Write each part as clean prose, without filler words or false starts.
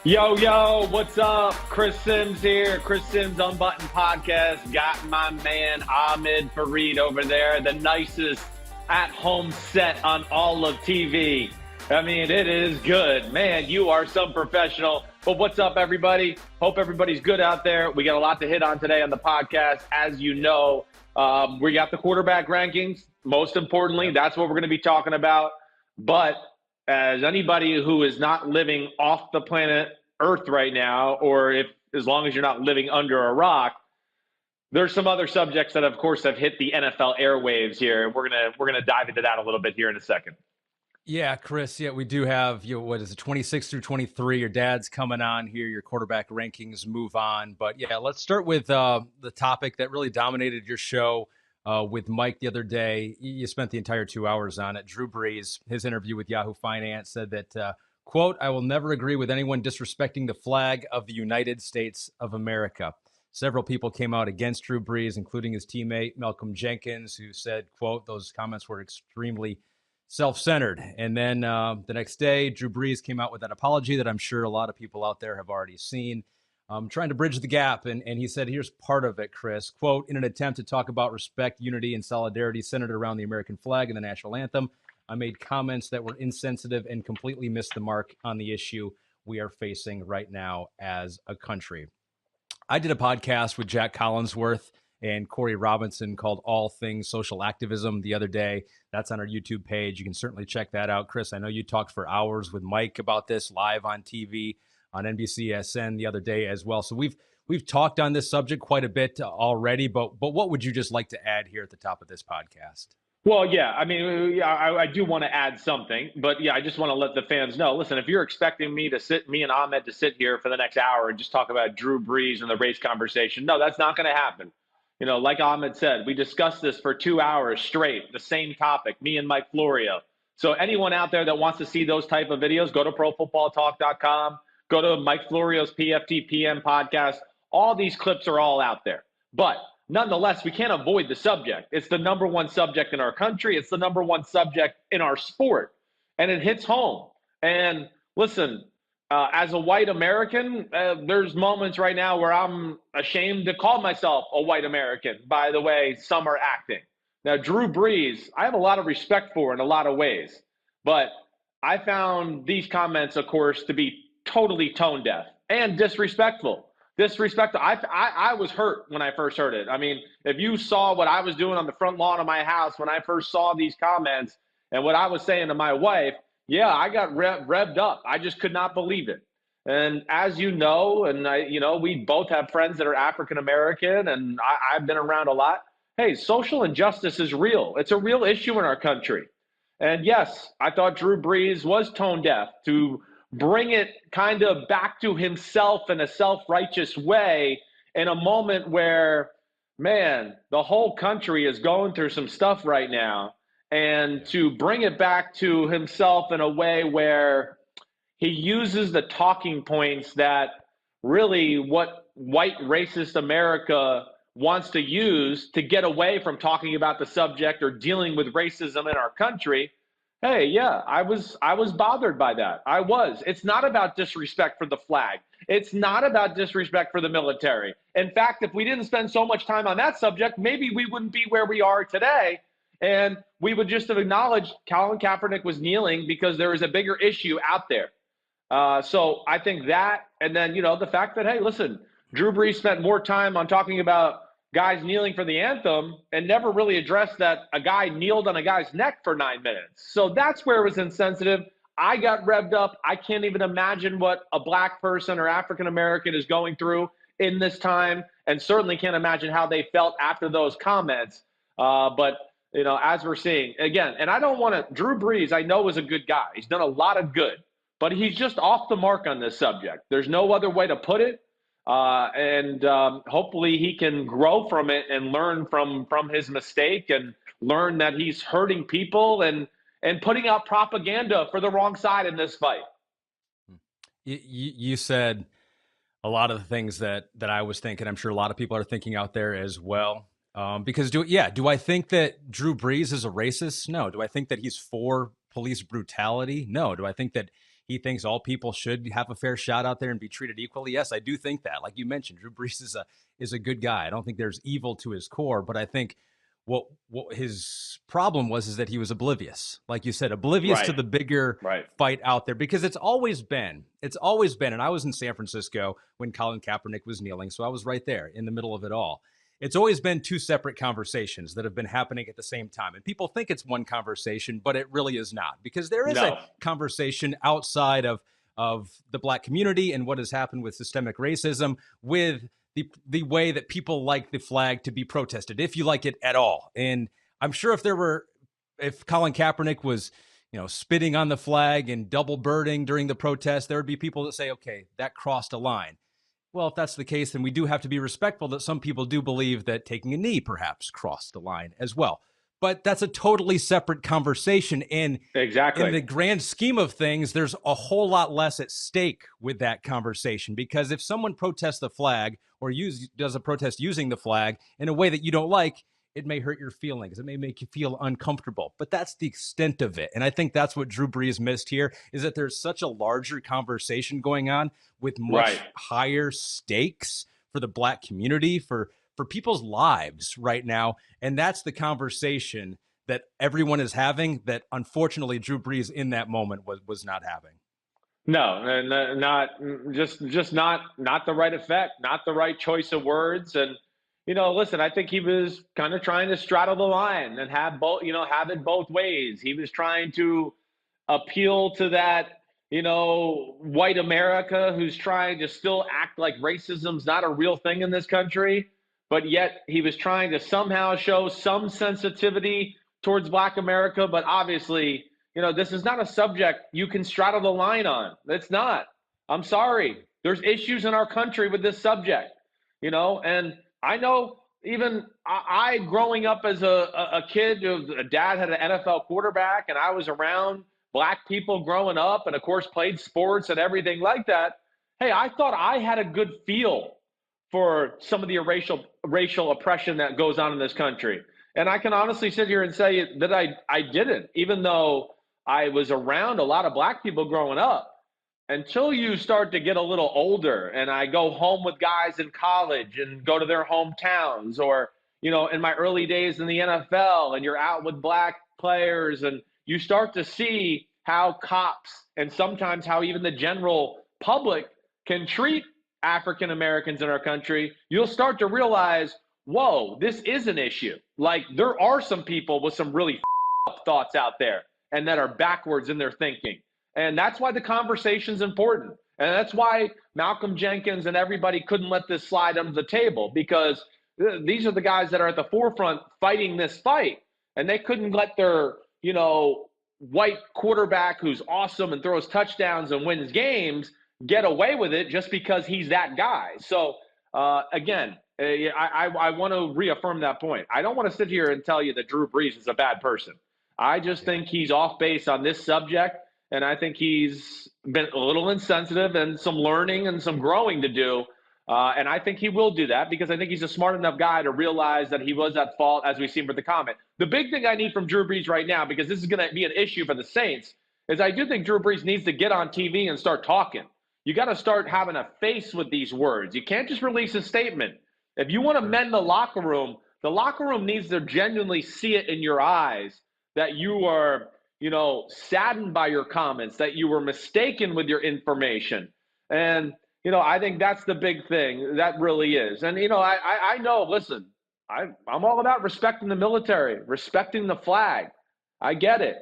Yo, what's up? Chris Sims here. Chris Sims Unbuttoned podcast. Got my man Ahmed Fareed over there, the nicest at-home set on all of TV. I mean, it is good. Man, you are some professional. But what's up, everybody? Hope everybody's good out there. We got a lot to hit on today on the podcast. As you know, we got the quarterback rankings. Most importantly, that's what we're going to be talking about. But as anybody who is not living off the planet Earth right now, or as long as you're not living under a rock, there's some other subjects that, of course, have hit the NFL airwaves here. We're gonna dive into that a little bit here in a second. Yeah, Chris. Yeah, we do have what is it, 26 through 23? Your dad's coming on here. Your quarterback rankings move on, but yeah, let's start with the topic that really dominated your show. With Mike the other day. You spent the entire 2 hours on it. Drew Brees, his interview with Yahoo Finance, said that, quote, "I will never agree with anyone disrespecting the flag of the United States of America." Several people came out against Drew Brees, including his teammate Malcolm Jenkins, who said, quote, "Those comments were extremely self-centered." And then the next day, Drew Brees came out with an apology that I'm sure a lot of people out there have already seen. Trying to bridge the gap. And he said, here's part of it, Chris. Quote, "In an attempt to talk about respect, unity, and solidarity centered around the American flag and the national anthem, I made comments that were insensitive and completely missed the mark on the issue we are facing right now as a country." I did a podcast with Jack Collinsworth and Corey Robinson called All Things Social Activism the other day. That's on our YouTube page. You can certainly check that out. Chris, I know you talked for hours with Mike about this live on TV. On NBCSN the other day as well. So we've talked on this subject quite a bit already, but what would you just like to add here at the top of this podcast? Well, yeah, I mean, I do want to add something, but yeah, I just want to let the fans know. Listen, if you're expecting me and Ahmed to sit here for the next hour and just talk about Drew Brees and the race conversation, no, that's not going to happen. You know, like Ahmed said, we discussed this for 2 hours straight, the same topic, me and Mike Florio. So anyone out there that wants to see those type of videos, go to profootballtalk.com. Go to Mike Florio's PFTPM podcast. All these clips are all out there. But nonetheless, we can't avoid the subject. It's the number one subject in our country. It's the number one subject in our sport. And it hits home. And listen, as a white American, there's moments right now where I'm ashamed to call myself a white American by the way some are acting. Now, Drew Brees, I have a lot of respect for in a lot of ways. But I found these comments, of course, to be totally tone deaf and disrespectful. I was hurt when I first heard it. I mean, if you saw what I was doing on the front lawn of my house when I first saw these comments and what I was saying to my wife, yeah, I got revved up. I just could not believe it. And as you know, and we both have friends that are African American, and I've been around a lot. Hey, social injustice is real. It's a real issue in our country. And yes, I thought Drew Brees was tone deaf to bring it kind of back to himself in a self-righteous way in a moment where, man, the whole country is going through some stuff right now. And to bring it back to himself in a way where he uses the talking points that really what white racist America wants to use to get away from talking about the subject or dealing with racism in our country. Hey, yeah, I was bothered by that. I was. It's not about disrespect for the flag. It's not about disrespect for the military. In fact, if we didn't spend so much time on that subject, maybe we wouldn't be where we are today. And we would just have acknowledged Colin Kaepernick was kneeling because there is a bigger issue out there. So I think that, and then, the fact that, hey, listen, Drew Brees spent more time on talking about guys kneeling for the anthem and never really addressed that a guy kneeled on a guy's neck for 9 minutes. So that's where it was insensitive. I got revved up. I can't even imagine what a black person or African American is going through in this time, and certainly can't imagine how they felt after those comments. But as we're seeing again, and I don't want to, Drew Brees, I know is a good guy. He's done a lot of good, but he's just off the mark on this subject. There's no other way to put it. And hopefully he can grow from it and learn from his mistake and learn that he's hurting people and putting out propaganda for the wrong side in this fight. You said a lot of the things that I was thinking. I'm sure a lot of people are thinking out there as well. Because do I think that Drew Brees is a racist? No. Do I think that he's for police brutality? No. Do I think that he thinks all people should have a fair shot out there and be treated equally. Yes, I do think that. Like you mentioned, Drew Brees is a good guy. I don't think there's evil to his core, but I think what his problem was is that he was oblivious. Like you said, oblivious to the bigger fight out there, because it's always been, and I was in San Francisco when Colin Kaepernick was kneeling, so I was right there in the middle of it all. It's always been two separate conversations that have been happening at the same time. And people think it's one conversation, but it really is not, because there is a conversation outside of the Black community and what has happened with systemic racism, with the way that people like the flag to be protested, if you like it at all. And I'm sure if Colin Kaepernick was, spitting on the flag and double birding during the protest, there would be people that say, okay, that crossed a line. Well, if that's the case, then we do have to be respectful that some people do believe that taking a knee perhaps crossed the line as well. But that's a totally separate conversation. And in the grand scheme of things, there's a whole lot less at stake with that conversation, because if someone protests the flag or does a protest using the flag in a way that you don't like, it may hurt your feelings. It may make you feel uncomfortable, but that's the extent of it. And I think that's what Drew Brees missed here, is that there's such a larger conversation going on with much higher stakes for the Black community, for people's lives right now. And that's the conversation that everyone is having that unfortunately Drew Brees in that moment was not having. No, not not the right effect, not the right choice of words. And, listen, I think he was kind of trying to straddle the line and have it both ways. He was trying to appeal to that, white America who's trying to still act like racism's not a real thing in this country. But yet he was trying to somehow show some sensitivity towards Black America. But obviously, this is not a subject you can straddle the line on. It's not. I'm sorry. There's issues in our country with this subject, and I know even I growing up as a kid, a dad had an NFL quarterback, and I was around Black people growing up and, of course, played sports and everything like that. Hey, I thought I had a good feel for some of the racial oppression that goes on in this country. And I can honestly sit here and say that I didn't, even though I was around a lot of Black people growing up, until you start to get a little older. And I go home with guys in college and go to their hometowns, or, in my early days in the NFL, and you're out with Black players, and you start to see how cops and sometimes how even the general public can treat African Americans in our country, you'll start to realize, whoa, this is an issue. Like, there are some people with some really up thoughts out there and that are backwards in their thinking. And that's why the conversation's important. And that's why Malcolm Jenkins and everybody couldn't let this slide under the table, because these are the guys that are at the forefront fighting this fight. And they couldn't let their, white quarterback who's awesome and throws touchdowns and wins games get away with it just because he's that guy. So, again, I want to reaffirm that point. I don't want to sit here and tell you that Drew Brees is a bad person. I just think he's off base on this subject, and I think he's been a little insensitive and some learning and some growing to do. And I think he will do that, because I think he's a smart enough guy to realize that he was at fault, as we've seen with the comment. The big thing I need from Drew Brees right now, because this is going to be an issue for the Saints, is I do think Drew Brees needs to get on TV and start talking. You got to start having a face with these words. You can't just release a statement. If you want to mend the locker room needs to genuinely see it in your eyes that you are, saddened by your comments, that you were mistaken with your information. And, I think that's the big thing. That really is. And, I know, listen, I'm all about respecting the military, respecting the flag. I get it.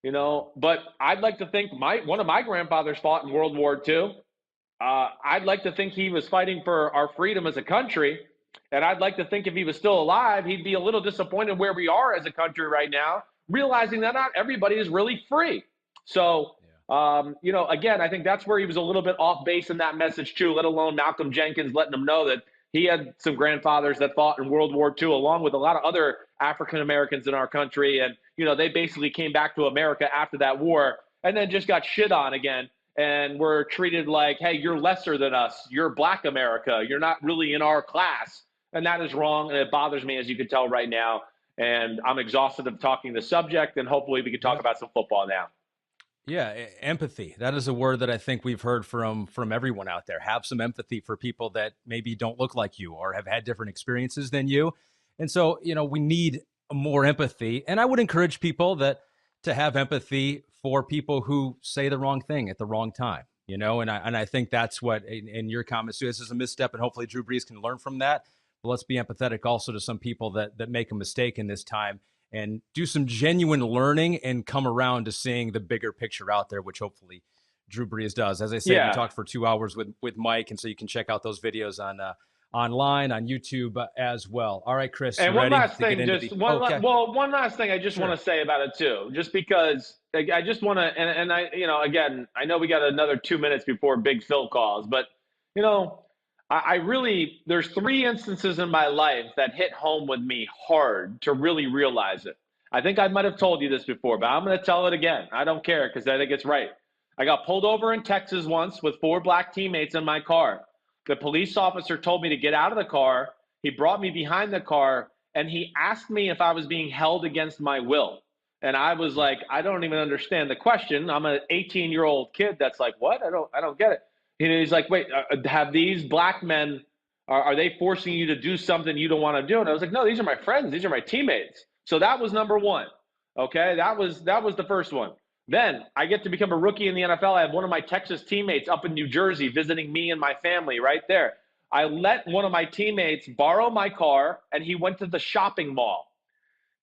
But I'd like to think one of my grandfathers fought in World War II. I'd like to think he was fighting for our freedom as a country. And I'd like to think if he was still alive, he'd be a little disappointed where we are as a country right now, realizing that not everybody is really free. So, again, I think that's where he was a little bit off base in that message too, let alone Malcolm Jenkins letting him know that he had some grandfathers that fought in World War II, along with a lot of other African Americans in our country. And, they basically came back to America after that war and then just got shit on again. And were treated like, hey, you're lesser than us. You're Black America. You're not really in our class. And that is wrong. And it bothers me, as you can tell right now. And I'm exhausted of talking the subject. And hopefully we can talk about some football now. Yeah, empathy. That is a word that I think we've heard from everyone out there. Have some empathy for people that maybe don't look like you or have had different experiences than you. And so, we need more empathy. And I would encourage people that to have empathy for people who say the wrong thing at the wrong time. And I think that's what in your comments too. This is a misstep, and hopefully Drew Brees can learn from that. But let's be empathetic also to some people that make a mistake in this time and do some genuine learning and come around to seeing the bigger picture out there, which hopefully Drew Brees does. As I said, you talked for 2 hours with Mike, and so you can check out those videos on online on YouTube as well. All right, Chris, And you ready last to get thing, into just the? one last thing I just want to say about it too, just because I just want to, and I, again, I know we got another 2 minutes before Big Phil calls, but you know, I really, there's 3 instances in my life that hit home with me hard to really realize it. I think I might have told you this before, but I'm going to tell it again. I don't care because I think it's right. I got pulled over in Texas once with 4 black teammates in my car. The police officer told me to get out of the car. He brought me behind the car and he asked me if I was being held against my will. And I was like, I don't even understand the question. I'm an 18-year-old kid that's like, what? I don't get it. And he's like, wait, have these black men, are they forcing you to do something you don't want to do? And I was like, no, these are my friends. These are my teammates. So that was number one. Okay, that was the first one. Then I get to become a rookie in the NFL. I have one of my Texas teammates up in New Jersey visiting me and my family right there. I let one of my teammates borrow my car, and he went to the shopping mall.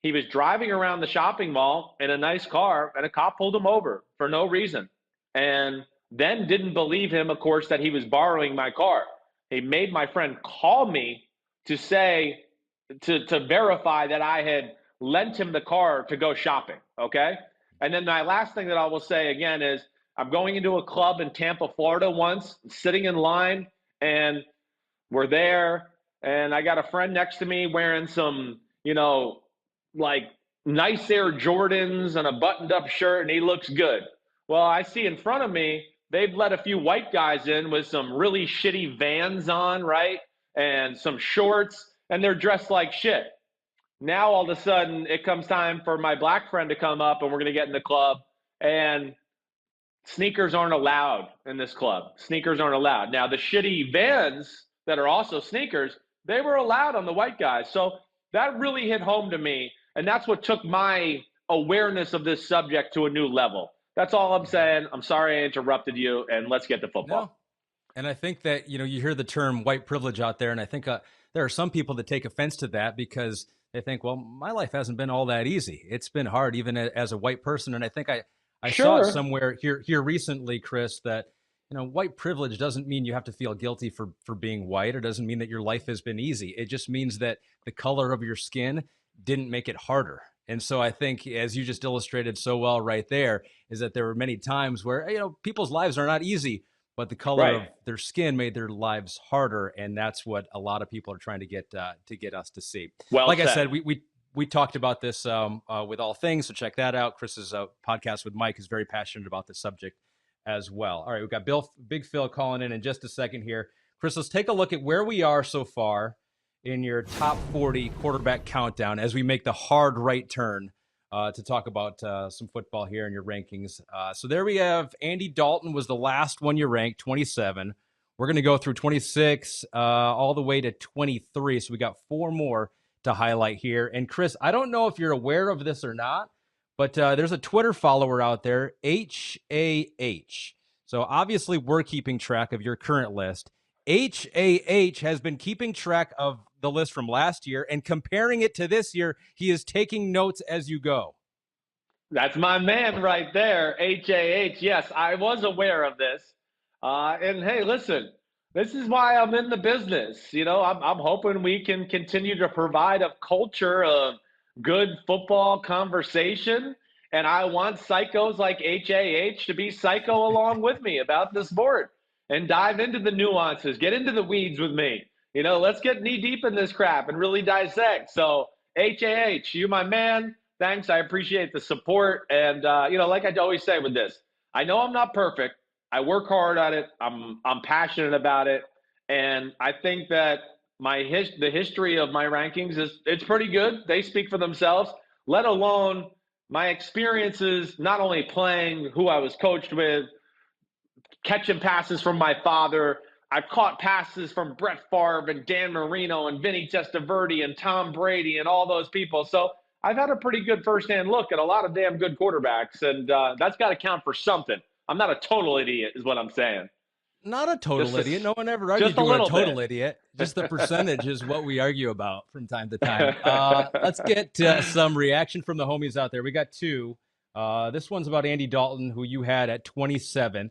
He was driving around the shopping mall in a nice car, and a cop pulled him over for no reason. And then didn't believe him, of course, that he was borrowing my car. He made my friend call me to say, to verify that I had lent him the car to go shopping. Okay. And then my last thing that I will say again is I'm going into a club in Tampa, Florida once, sitting in line, and we're there. And I got a friend next to me wearing some, like nice Air Jordans and a buttoned up shirt, and he looks good. Well, I see in front of me, they've let a few white guys in with some really shitty Vans on, right? And some shorts, and they're dressed like shit. Now, all of a sudden, it comes time for my black friend to come up, and we're going to get in the club. And sneakers aren't allowed in this club. Sneakers aren't allowed. Now, the shitty Vans that are also sneakers, they were allowed on the white guys. So that really hit home to me. And that's what took my awareness of this subject to a new level. That's all I'm saying. I'm sorry I interrupted you, and let's get to football. No. And I think that, you hear the term white privilege out there, and I think there are some people that take offense to that because they think, well, my life hasn't been all that easy. It's been hard, even as a white person. And I think I saw it somewhere here recently, Chris, that white privilege doesn't mean you have to feel guilty for being white, or doesn't mean that your life has been easy. It just means that the color of your skin didn't make it harder. And so I think, as you just illustrated so well right there, is that there were many times where people's lives are not easy, but the color of their skin made their lives harder, and that's what a lot of people are trying to get us to see. Well like said. I said, we talked about this with All Things, so check that out. Chris's podcast with Mike is very passionate about this subject as well. All right, we've got Big Phil calling in just a second here. Chris, let's take a look at where we are so far in your top 40 quarterback countdown as we make the hard right turn to talk about some football here in your rankings. So there we have Andy Dalton was the last one you ranked, 27. We're going to go through 26 all the way to 23. So we got 4 more to highlight here. And Chris, I don't know if you're aware of this or not, but there's a Twitter follower out there, HAH. So obviously we're keeping track of your current list. HAH has been keeping track of the list from last year and comparing it to this year. He is taking notes as you go. That's my man right there, HAH. Yes, I was aware of this. And hey, listen, this is why I'm in the business. I'm hoping we can continue to provide a culture of good football conversation. And I want psychos like HAH to be psycho along with me about the sport and dive into the nuances, get into the weeds with me. Let's get knee deep in this crap and really dissect. So HAH, you my man. Thanks. I appreciate the support. And, like I always say with this, I know I'm not perfect. I work hard at it. I'm passionate about it. And I think that the history of my rankings it's pretty good. They speak for themselves, let alone my experiences, not only playing, who I was coached with, catching passes from my father. I've caught passes from Brett Favre and Dan Marino and Vinny Testaverde and Tom Brady and all those people. So I've had a pretty good firsthand look at a lot of damn good quarterbacks, and that's got to count for something. I'm not a total idiot, is what I'm saying. Not a total idiot. No one ever argued just a you were a little total bit. idiot. Just the percentage is what we argue about from time to time. Let's get some reaction from the homies out there. We got two. This one's about Andy Dalton, who you had at 27th.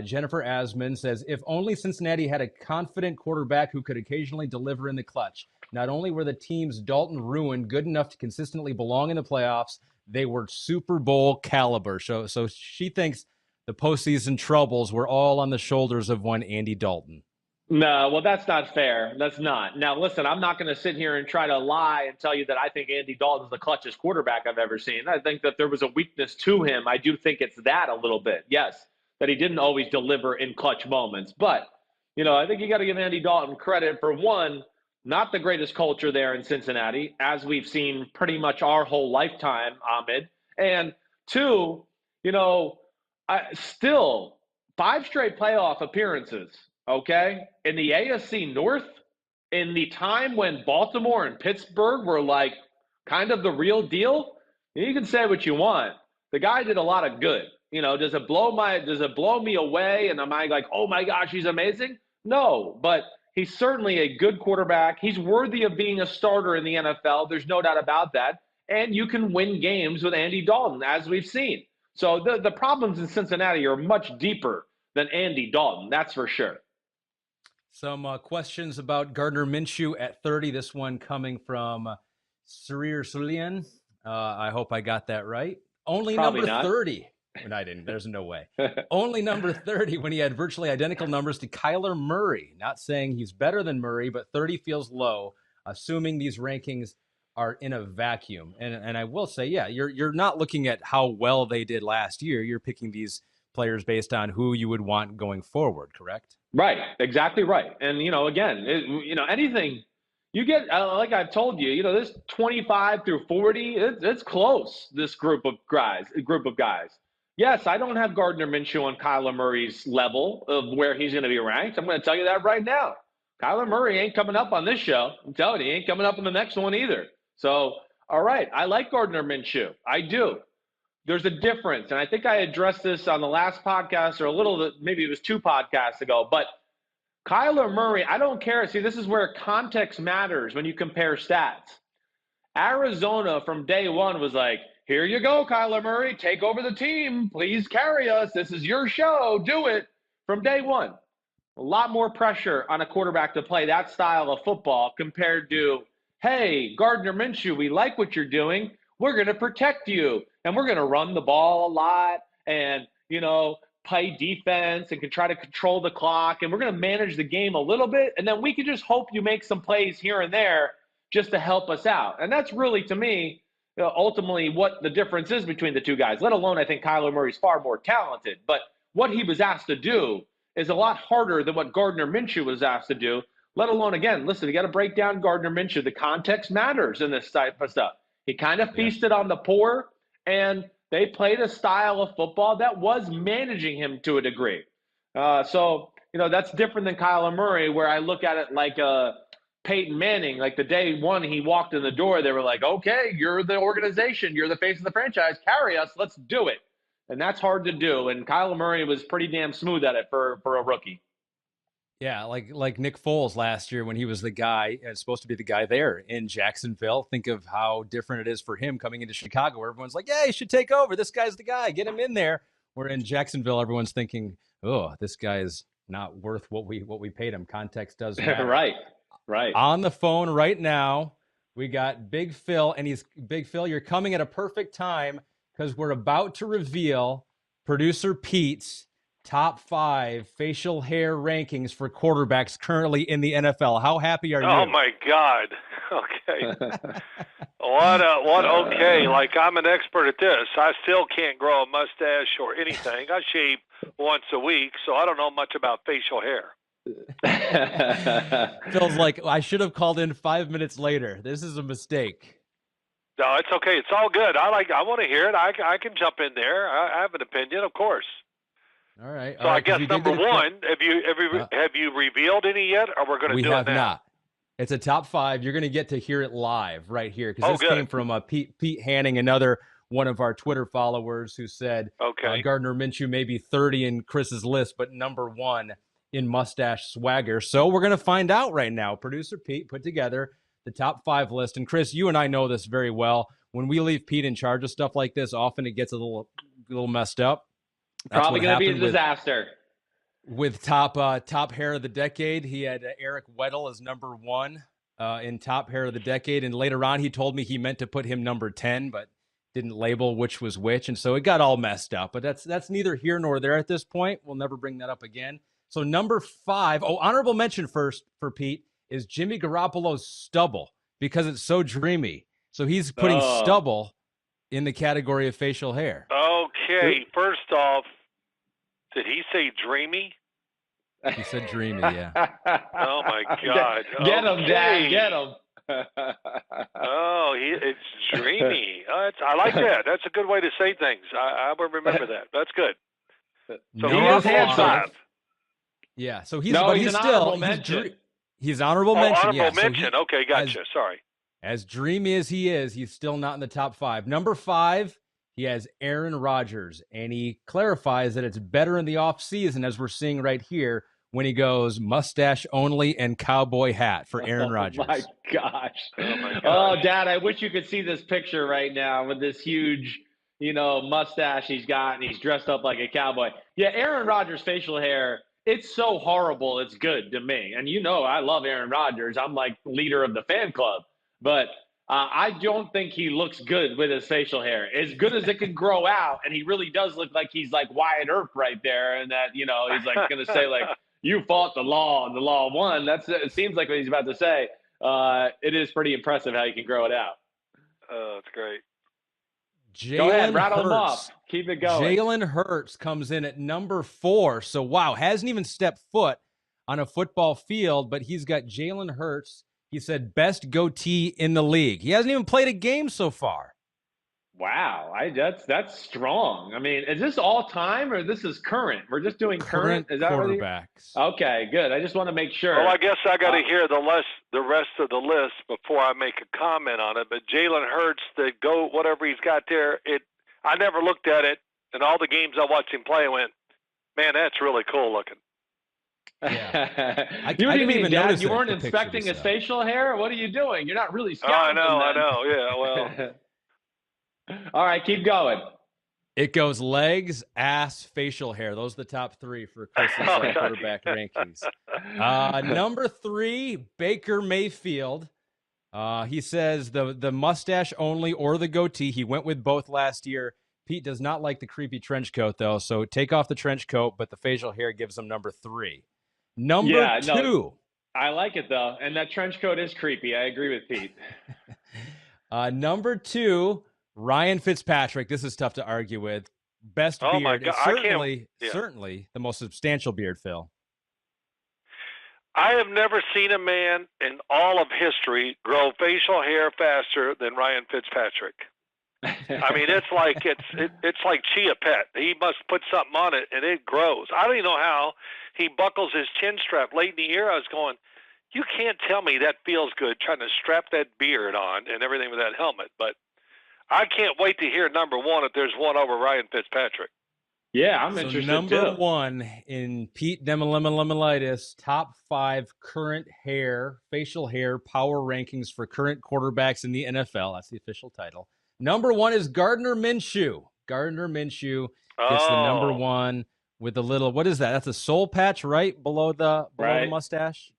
Jennifer Asman says, if only Cincinnati had a confident quarterback who could occasionally deliver in the clutch. Not only were the teams Dalton ruined good enough to consistently belong in the playoffs, they were Super Bowl caliber. So she thinks the postseason troubles were all on the shoulders of one Andy Dalton. No, well, that's not fair. That's not. Now, listen, I'm not going to sit here and try to lie and tell you that I think Andy Dalton's the clutchest quarterback I've ever seen. I think that there was a weakness to him. I do think it's that a little bit, yes, that he didn't always deliver in clutch moments. But, I think you got to give Andy Dalton credit for, one, not the greatest culture there in Cincinnati, as we've seen pretty much our whole lifetime, Ahmed. And two, still 5 straight playoff appearances. Okay, in the AFC North, in the time when Baltimore and Pittsburgh were like kind of the real deal, you can say what you want. The guy did a lot of good. Does it blow me away? And am I like, oh my gosh, he's amazing? No, but he's certainly a good quarterback. He's worthy of being a starter in the NFL. There's no doubt about that. And you can win games with Andy Dalton, as we've seen. So the problems in Cincinnati are much deeper than Andy Dalton, that's for sure. Some questions about Gardner Minshew at 30. This one coming from Sarir Sulian. I hope I got that right. Only Probably number not. 30. And I didn't. There's no way. Only number 30 when he had virtually identical numbers to Kyler Murray. Not saying he's better than Murray, but 30 feels low, assuming these rankings are in a vacuum. And I will say, yeah, you're not looking at how well they did last year. You're picking these players based on who you would want going forward, correct? Right, exactly right. And, again, anything you get, like I've told you, this 25 through 40, it's close, this group of guys. Yes, I don't have Gardner Minshew on Kyler Murray's level of where he's going to be ranked. I'm going to tell you that right now. Kyler Murray ain't coming up on this show. I'm telling you, he ain't coming up on the next one either. So, all right, I like Gardner Minshew. I do. There's a difference, and I think I addressed this on the last podcast or maybe it was 2 podcasts ago, but Kyler Murray, I don't care. See, this is where context matters when you compare stats. Arizona from day one was like, here you go, Kyler Murray, take over the team. Please carry us. This is your show. Do it from day one. A lot more pressure on a quarterback to play that style of football compared to, hey, Gardner Minshew, we like what you're doing. We're going to protect you, and we're going to run the ball a lot and, play defense and can try to control the clock, and we're going to manage the game a little bit, and then we can just hope you make some plays here and there just to help us out. And that's really, to me, ultimately what the difference is between the two guys, let alone I think Kyler Murray's far more talented. But what he was asked to do is a lot harder than what Gardner Minshew was asked to do, let alone, again, listen, you got to break down Gardner Minshew. The context matters in this type of stuff. He kind of feasted on the poor, and they played a style of football that was managing him to a degree. So that's different than Kyler Murray, where I look at it like Peyton Manning. Like the day one he walked in the door, they were like, okay, you're the organization. You're the face of the franchise. Carry us. Let's do it. And that's hard to do. And Kyler Murray was pretty damn smooth at it for a rookie. Yeah, like Nick Foles last year when he was the guy, supposed to be the guy there in Jacksonville. Think of how different it is for him coming into Chicago, where everyone's like, yeah, he should take over. This guy's the guy. Get him in there. Where in Jacksonville, everyone's thinking, oh, this guy is not worth what we paid him. Context does matter. Right. On the phone right now, we got Big Phil, and he's Big Phil. You're coming at a perfect time because we're about to reveal producer Pete's top 5 facial hair rankings for quarterbacks currently in the NFL. How happy are you? Oh my God. Okay. Okay. Like I'm an expert at this. I still can't grow a mustache or anything. I shave once a week, so I don't know much about facial hair. Feels like I should have called in 5 minutes later. This is a mistake. No, it's okay. It's all good. I want to hear it. I can jump in there. I have an opinion, of course. All right. So I guess number one, have you revealed any yet, or we're going to do it now? We have not. It's a top 5. You're going to get to hear it live right here because this came from Pete Hanning, another one of our Twitter followers, who said Gardner Minshew may be 30 in Chris's list, but number 1 in mustache swagger. So we're going to find out right now. Producer Pete put together the top 5 list. And Chris, you and I know this very well. When we leave Pete in charge of stuff like this, often it gets a little messed up. That's probably going to be a disaster. With top hair of the decade, he had Eric Weddle as number 1 in top hair of the decade. And later on, he told me he meant to put him number 10, but didn't label which was which. And so it got all messed up. But that's neither here nor there at this point. We'll never bring that up again. So number 5, honorable mention first for Pete, is Jimmy Garoppolo's stubble because it's so dreamy. So he's putting stubble in the category of facial hair. Okay, first off, did he say dreamy? He said dreamy, yeah. Oh, my God. Get him, Dad, get him. It's dreamy. I like that. That's a good way to say things. I will remember that. That's good. So he is handsome. Yeah, so he's honorable mention. He's honorable mention. Honorable mention. Okay, gotcha. Sorry. As dreamy as he is, he's still not in the top 5. Number 5, he has Aaron Rodgers, and he clarifies that it's better in the offseason, as we're seeing right here, when he goes mustache only and cowboy hat for Aaron Rodgers. My gosh. Oh, Dad, I wish you could see this picture right now with this huge, mustache he's got, and he's dressed up like a cowboy. Yeah, Aaron Rodgers' facial hair, it's so horrible, it's good to me. And I love Aaron Rodgers. I'm like leader of the fan club. But I don't think he looks good with his facial hair. As good as it can grow out, and he really does look like he's like Wyatt Earp right there, and that, he's like going to say, like, you fought the law and the law won. It seems like what he's about to say. It is pretty impressive how you can grow it out. Oh, that's great. Go ahead, rattle them off. Keep it going. Jalen Hurts comes in at number 4. So, wow, hasn't even stepped foot on a football field, but he's got Jalen Hurts. He said best goatee in the league. He hasn't even played a game so far. Wow, that's strong. I mean, is this all time or this is current? We're just doing current. Is that quarterbacks? Okay, good. I just want to make sure. Well, I guess I got to hear the rest of the list before I make a comment on it. But Jalen Hurts, the GOAT, whatever he's got there, I never looked at it. And all the games I watched him play, I went, man, that's really cool looking. Yeah. I didn't even Dad, you weren't inspecting his facial hair? What are you doing? You're not really scouting. I know. Yeah, well. All right, keep going. It goes legs, ass, facial hair. Those are the top 3 for Chris's quarterback rankings. Number 3, Baker Mayfield. He says the mustache only or the goatee. He went with both last year. Pete does not like the creepy trench coat, though, so take off the trench coat, but the facial hair gives him number 3. Number 2. No, I like it, though, and that trench coat is creepy. I agree with Pete. Number 2, Ryan Fitzpatrick. This is tough to argue with. Best beard. My God. Certainly the most substantial beard, Phil. I have never seen a man in all of history grow facial hair faster than Ryan Fitzpatrick. I mean, it's like Chia Pet. He must put something on it, and it grows. I don't even know how he buckles his chin strap late in the year. I was going, you can't tell me that feels good trying to strap that beard on and everything with that helmet. But I can't wait to hear number 1 if there's one over Ryan Fitzpatrick. Yeah, I'm interested number too. 1 in Pete Damalitilitis top 5 current facial hair power rankings for current quarterbacks in the NFL. That's the official title. Number 1 is Gardner Minshew. Gardner Minshew gets the number 1 with the little, what is that? That's a soul patch right below the mustache?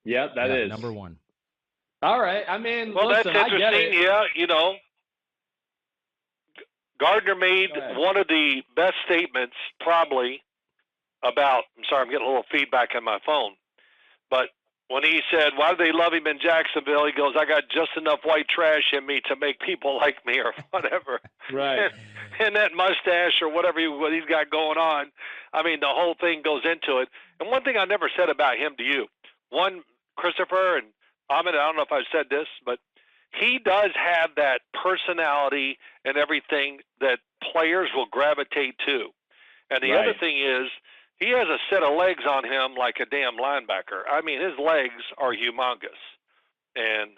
Yep, that is. Number 1. All right. I mean, well, listen, that's interesting. I get it. Gardner made one of the best statements probably about, I'm sorry, I'm getting a little feedback on my phone, but when he said, why do they love him in Jacksonville? He goes, I got just enough white trash in me to make people like me or whatever. Right. And that mustache or whatever what he's got going on, I mean, the whole thing goes into it. And one thing I never said about him to you, Christopher and Ahmed, I don't know if I've said this, but he does have that personality and everything that players will gravitate to. And the other thing is, he has a set of legs on him like a damn linebacker. I mean, his legs are humongous. And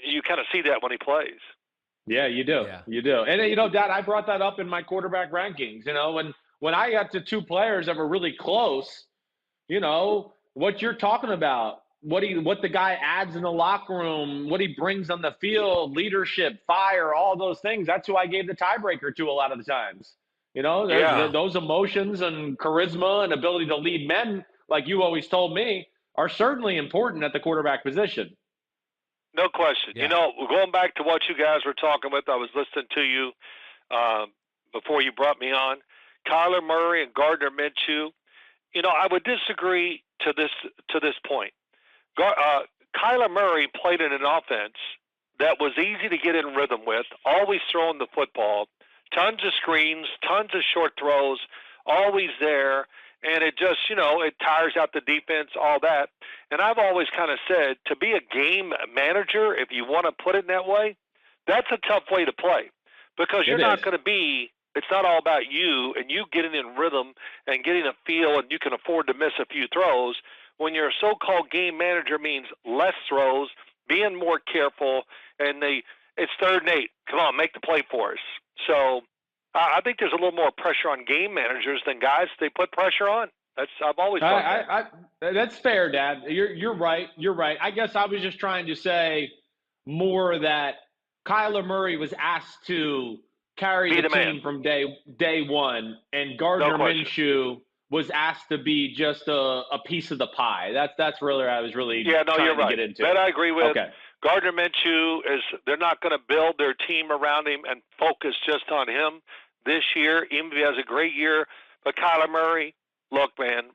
you kind of see that when he plays. Yeah, you do. Yeah. You do. And, Dad, I brought that up in my quarterback rankings. When I got to two players that were really close, what you're talking about, what the guy adds in the locker room, what he brings on the field, leadership, fire, all those things, that's who I gave the tiebreaker to a lot of the times. Those emotions and charisma and ability to lead men, like you always told me, are certainly important at the quarterback position. No question. Yeah. Going back to what you guys were talking with, I was listening to you before you brought me on. Kyler Murray and Gardner Minshew. I would disagree to this point. Kyler Murray played in an offense that was easy to get in rhythm with, always throwing the football, tons of screens, tons of short throws, always there. And it just, it tires out the defense, all that. And I've always kind of said, to be a game manager, if you want to put it in that way, that's a tough way to play. Because you're not going to be, it's not all about you and you getting in rhythm and getting a feel, and you can afford to miss a few throws. When your so-called game manager means less throws, being more careful, and it's 3rd and 8. Come on, make the play for us. So I think there's a little more pressure on game managers than guys they put pressure on. I've always thought that. That's fair, Dad. You're right. You're right. I guess I was just trying to say more that Kyler Murray was asked to carry the team from day one, and Gardner Minshew was asked to be just a piece of the pie. That's really what I was really trying to get into. That I agree with. Okay. Gardner Minshew they're not going to build their team around him and focus just on him this year, even if he has a great year. But Kyler Murray, look, man,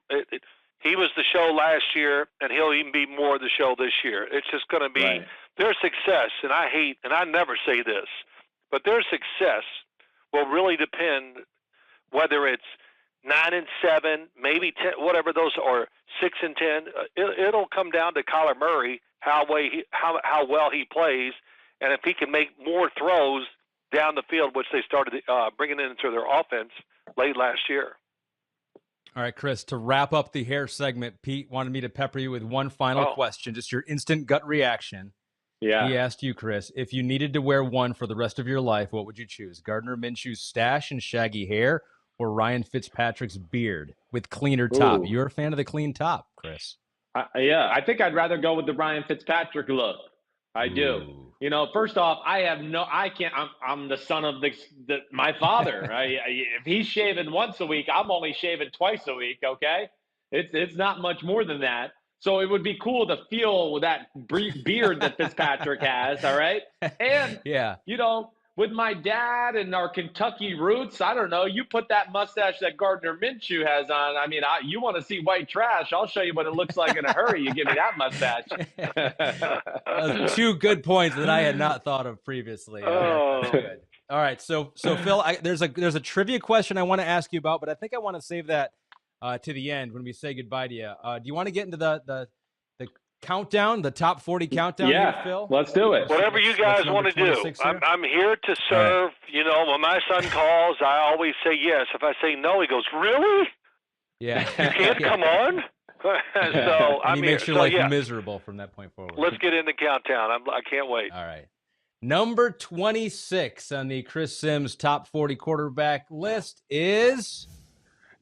he was the show last year, and he'll even be more the show this year. It's just going to be their success, and I never say this, but their success will really depend whether it's 9-7, maybe 10, whatever those, or 6-10. It'll come down to Kyler Murray, how well he plays, and if he can make more throws down the field, which they started bringing into their offense late last year. All right, Chris, to wrap up the hair segment, Pete wanted me to pepper you with one final question, just your instant gut reaction. Yeah. He asked you, Chris, if you needed to wear one for the rest of your life, what would you choose? Gardner Minshew's stash and shaggy hair, or Ryan Fitzpatrick's beard with cleaner top? Ooh. You're a fan of the clean top, Chris. I think I'd rather go with the Ryan Fitzpatrick look. I do. First off, I'm the son of my father. If he's shaving once a week, I'm only shaving twice a week. Okay. It's not much more than that. So it would be cool to feel that beard that Fitzpatrick has. All right. And with my dad and our Kentucky roots, I don't know, you put that mustache that Gardner Minshew has on. I mean, you want to see white trash, I'll show you what it looks like in a hurry. You give me that mustache. Two good points that I had not thought of previously. Good. All right, so Phil, there's a trivia question I want to ask you about, but I think I want to save that to the end when we say goodbye to you. Do you want to get into the countdown, the top 40 countdown here, Phil? Let's do it. Whatever you guys want to do. I'm here to serve. Right. When my son calls, I always say yes. If I say no, he goes, really? Yeah. You can't come on? So he makes your life miserable from that point forward. Let's get in the countdown. I can't wait. All right. Number 26 on the Chris Sims top 40 quarterback list is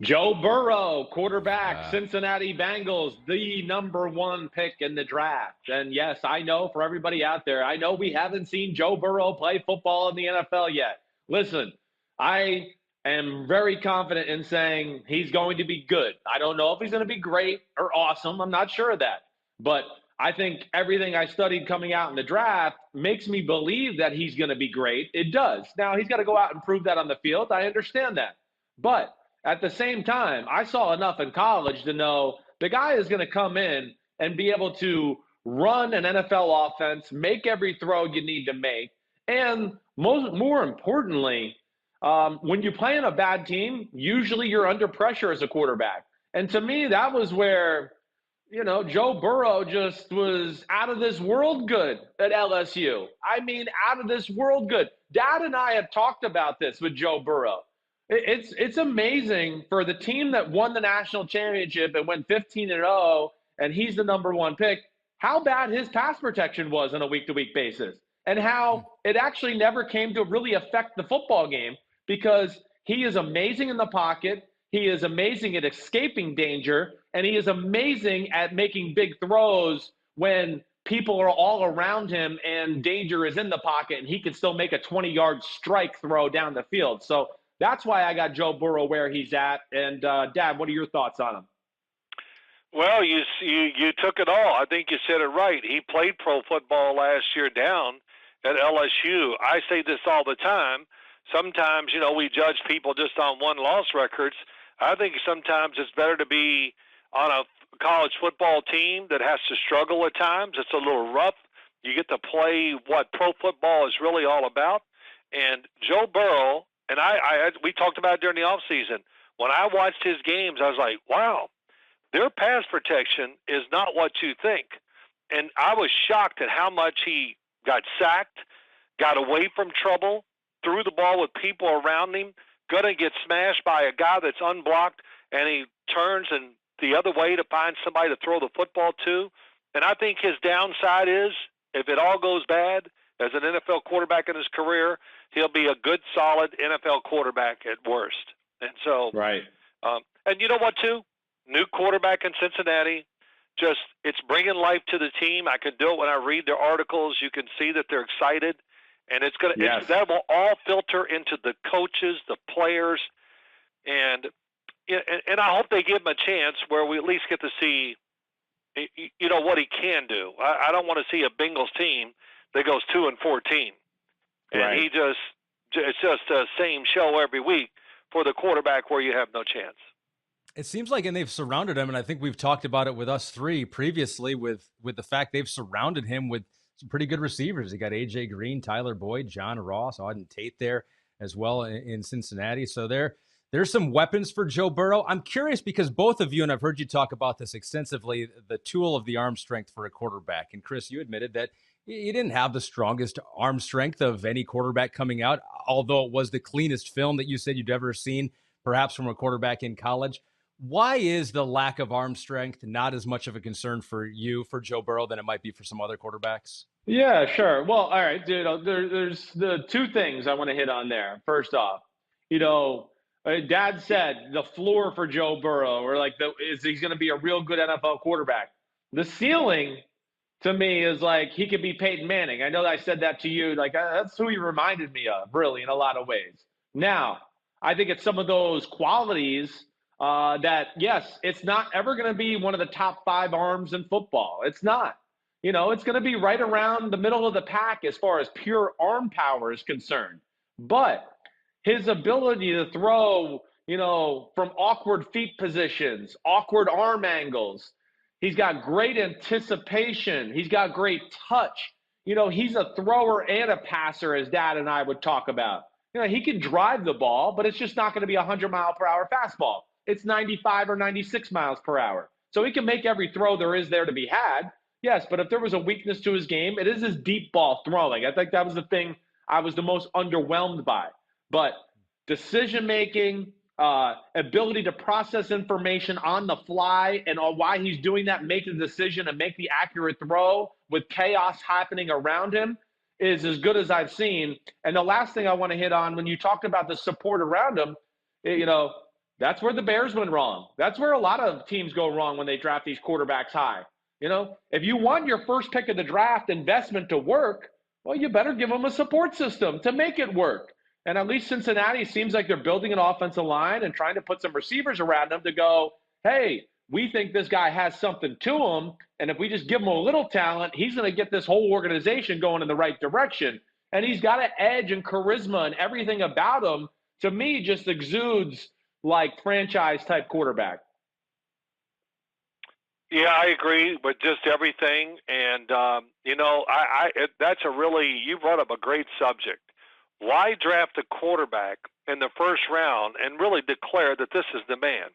Joe Burrow, quarterback, Cincinnati Bengals, the number 1 pick in the draft. And yes, I know for everybody out there, I know we haven't seen Joe Burrow play football in the NFL yet. Listen, I am very confident in saying he's going to be good. I don't know if he's going to be great or awesome. I'm not sure of that. But I think everything I studied coming out in the draft makes me believe that he's going to be great. It does. Now, he's got to go out and prove that on the field. I understand that. But at the same time, I saw enough in college to know the guy is going to come in and be able to run an NFL offense, make every throw you need to make. And more importantly, when you play in a bad team, usually you're under pressure as a quarterback. And to me, that was where Joe Burrow just was out of this world good at LSU. I mean, out of this world good. Dad and I have talked about this with Joe Burrow. It's amazing for the team that won the national championship and went 15-0, and he's the number one pick, how bad his pass protection was on a week-to-week basis, and how it actually never came to really affect the football game because he is amazing in the pocket. He is amazing at escaping danger, and he is amazing at making big throws when people are all around him and danger is in the pocket, and he can still make a 20-yard strike throw down the field. So that's why I got Joe Burrow where he's at. And, Dad, what are your thoughts on him? Well, you took it all. I think you said it right. He played pro football last year down at LSU. I say this all the time. Sometimes, we judge people just on one-loss records. I think sometimes it's better to be on a college football team that has to struggle at times. It's a little rough. You get to play what pro football is really all about. And Joe Burrow, and we talked about it during the offseason. When I watched his games, I was like, wow, their pass protection is not what you think. And I was shocked at how much he got sacked, got away from trouble, threw the ball with people around him, going to get smashed by a guy that's unblocked, and he turns and the other way to find somebody to throw the football to. And I think his downside is, if it all goes bad, as an NFL quarterback in his career, he'll be a good, solid NFL quarterback at worst. And so, right. And you know what, too? New quarterback in Cincinnati. It's bringing life to the team. I can do it when I read their articles. You can see that they're excited. And that will all filter into the coaches, the players, and I hope they give him a chance where we at least get to see, what he can do. I don't want to see a Bengals team that goes 2-14, and right. it's just the same show every week for the quarterback where you have no chance. It seems like, and they've surrounded him, and I think we've talked about it with us three previously with the fact they've surrounded him with some pretty good receivers. They got A.J. Green, Tyler Boyd, John Ross, Auden Tate there as well in Cincinnati. So there's some weapons for Joe Burrow. I'm curious because both of you, and I've heard you talk about this extensively, the tool of the arm strength for a quarterback. And Chris, you admitted that you didn't have the strongest arm strength of any quarterback coming out, although it was the cleanest film that you said you'd ever seen, perhaps from a quarterback in college. Why is the lack of arm strength not as much of a concern for Joe Burrow, than it might be for some other quarterbacks? Yeah, sure. Well, all right, dude, there's the two things I want to hit on there. First off, Dad said the floor for Joe Burrow, or is he's going to be a real good NFL quarterback? The ceiling, to me, is like he could be Peyton Manning. I know that I said that to you. That's who he reminded me of, really, in a lot of ways. Now, I think it's some of those qualities that, yes, it's not ever going to be one of the top 5 arms in football. It's not. It's going to be right around the middle of the pack as far as pure arm power is concerned. But his ability to throw, from awkward feet positions, awkward arm angles, he's got great anticipation. He's got great touch. He's a thrower and a passer, as Dad and I would talk about. He can drive the ball, but it's just not going to be a 100-mile-per-hour fastball. It's 95 or 96 miles per hour. So he can make every throw there is there to be had. Yes, but if there was a weakness to his game, it is his deep ball throwing. I think that was the thing I was the most underwhelmed by. But decision-making, ability to process information on the fly, and why he's doing that, make the decision and make the accurate throw with chaos happening around him, is as good as I've seen. And the last thing I want to hit on, when you talked about the support around him, that's where the Bears went wrong. That's where a lot of teams go wrong when they draft these quarterbacks high. If you want your first pick of the draft investment to work, well, you better give them a support system to make it work. And at least Cincinnati seems like they're building an offensive line and trying to put some receivers around them to go, hey, we think this guy has something to him, and if we just give him a little talent, he's going to get this whole organization going in the right direction. And he's got an edge and charisma, and everything about him, to me, just exudes like franchise-type quarterback. Yeah, I agree with just everything. And, you brought up a great subject. Why draft a quarterback in the first round and really declare that this is the man?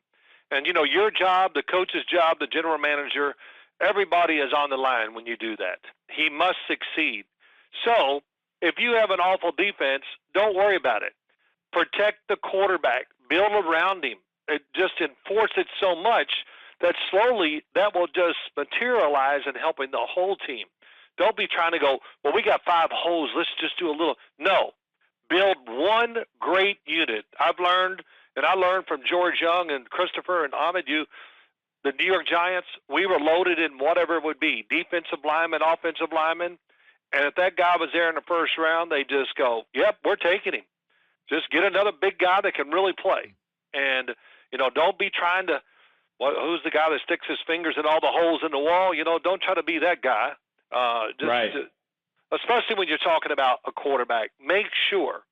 And, your job, the coach's job, the general manager, Everybody is on the line when you do that. He must succeed. So if you have an awful defense, don't worry about it. Protect the quarterback. Build around him. Just enforce it so much that slowly that will just materialize in helping the whole team. Don't be trying to go, well, we got 5 holes. Let's just do a little. No. Build one great unit. I've learned, and I learned from George Young and Christopher and Ahmed, the New York Giants, we were loaded in whatever it would be, defensive lineman, offensive lineman. And if that guy was there in the first round, they just go, yep, we're taking him. Just get another big guy that can really play. And, don't be trying to, who's the guy that sticks his fingers in all the holes in the wall? Don't try to be that guy. Right. Especially when you're talking about a quarterback. Make sure.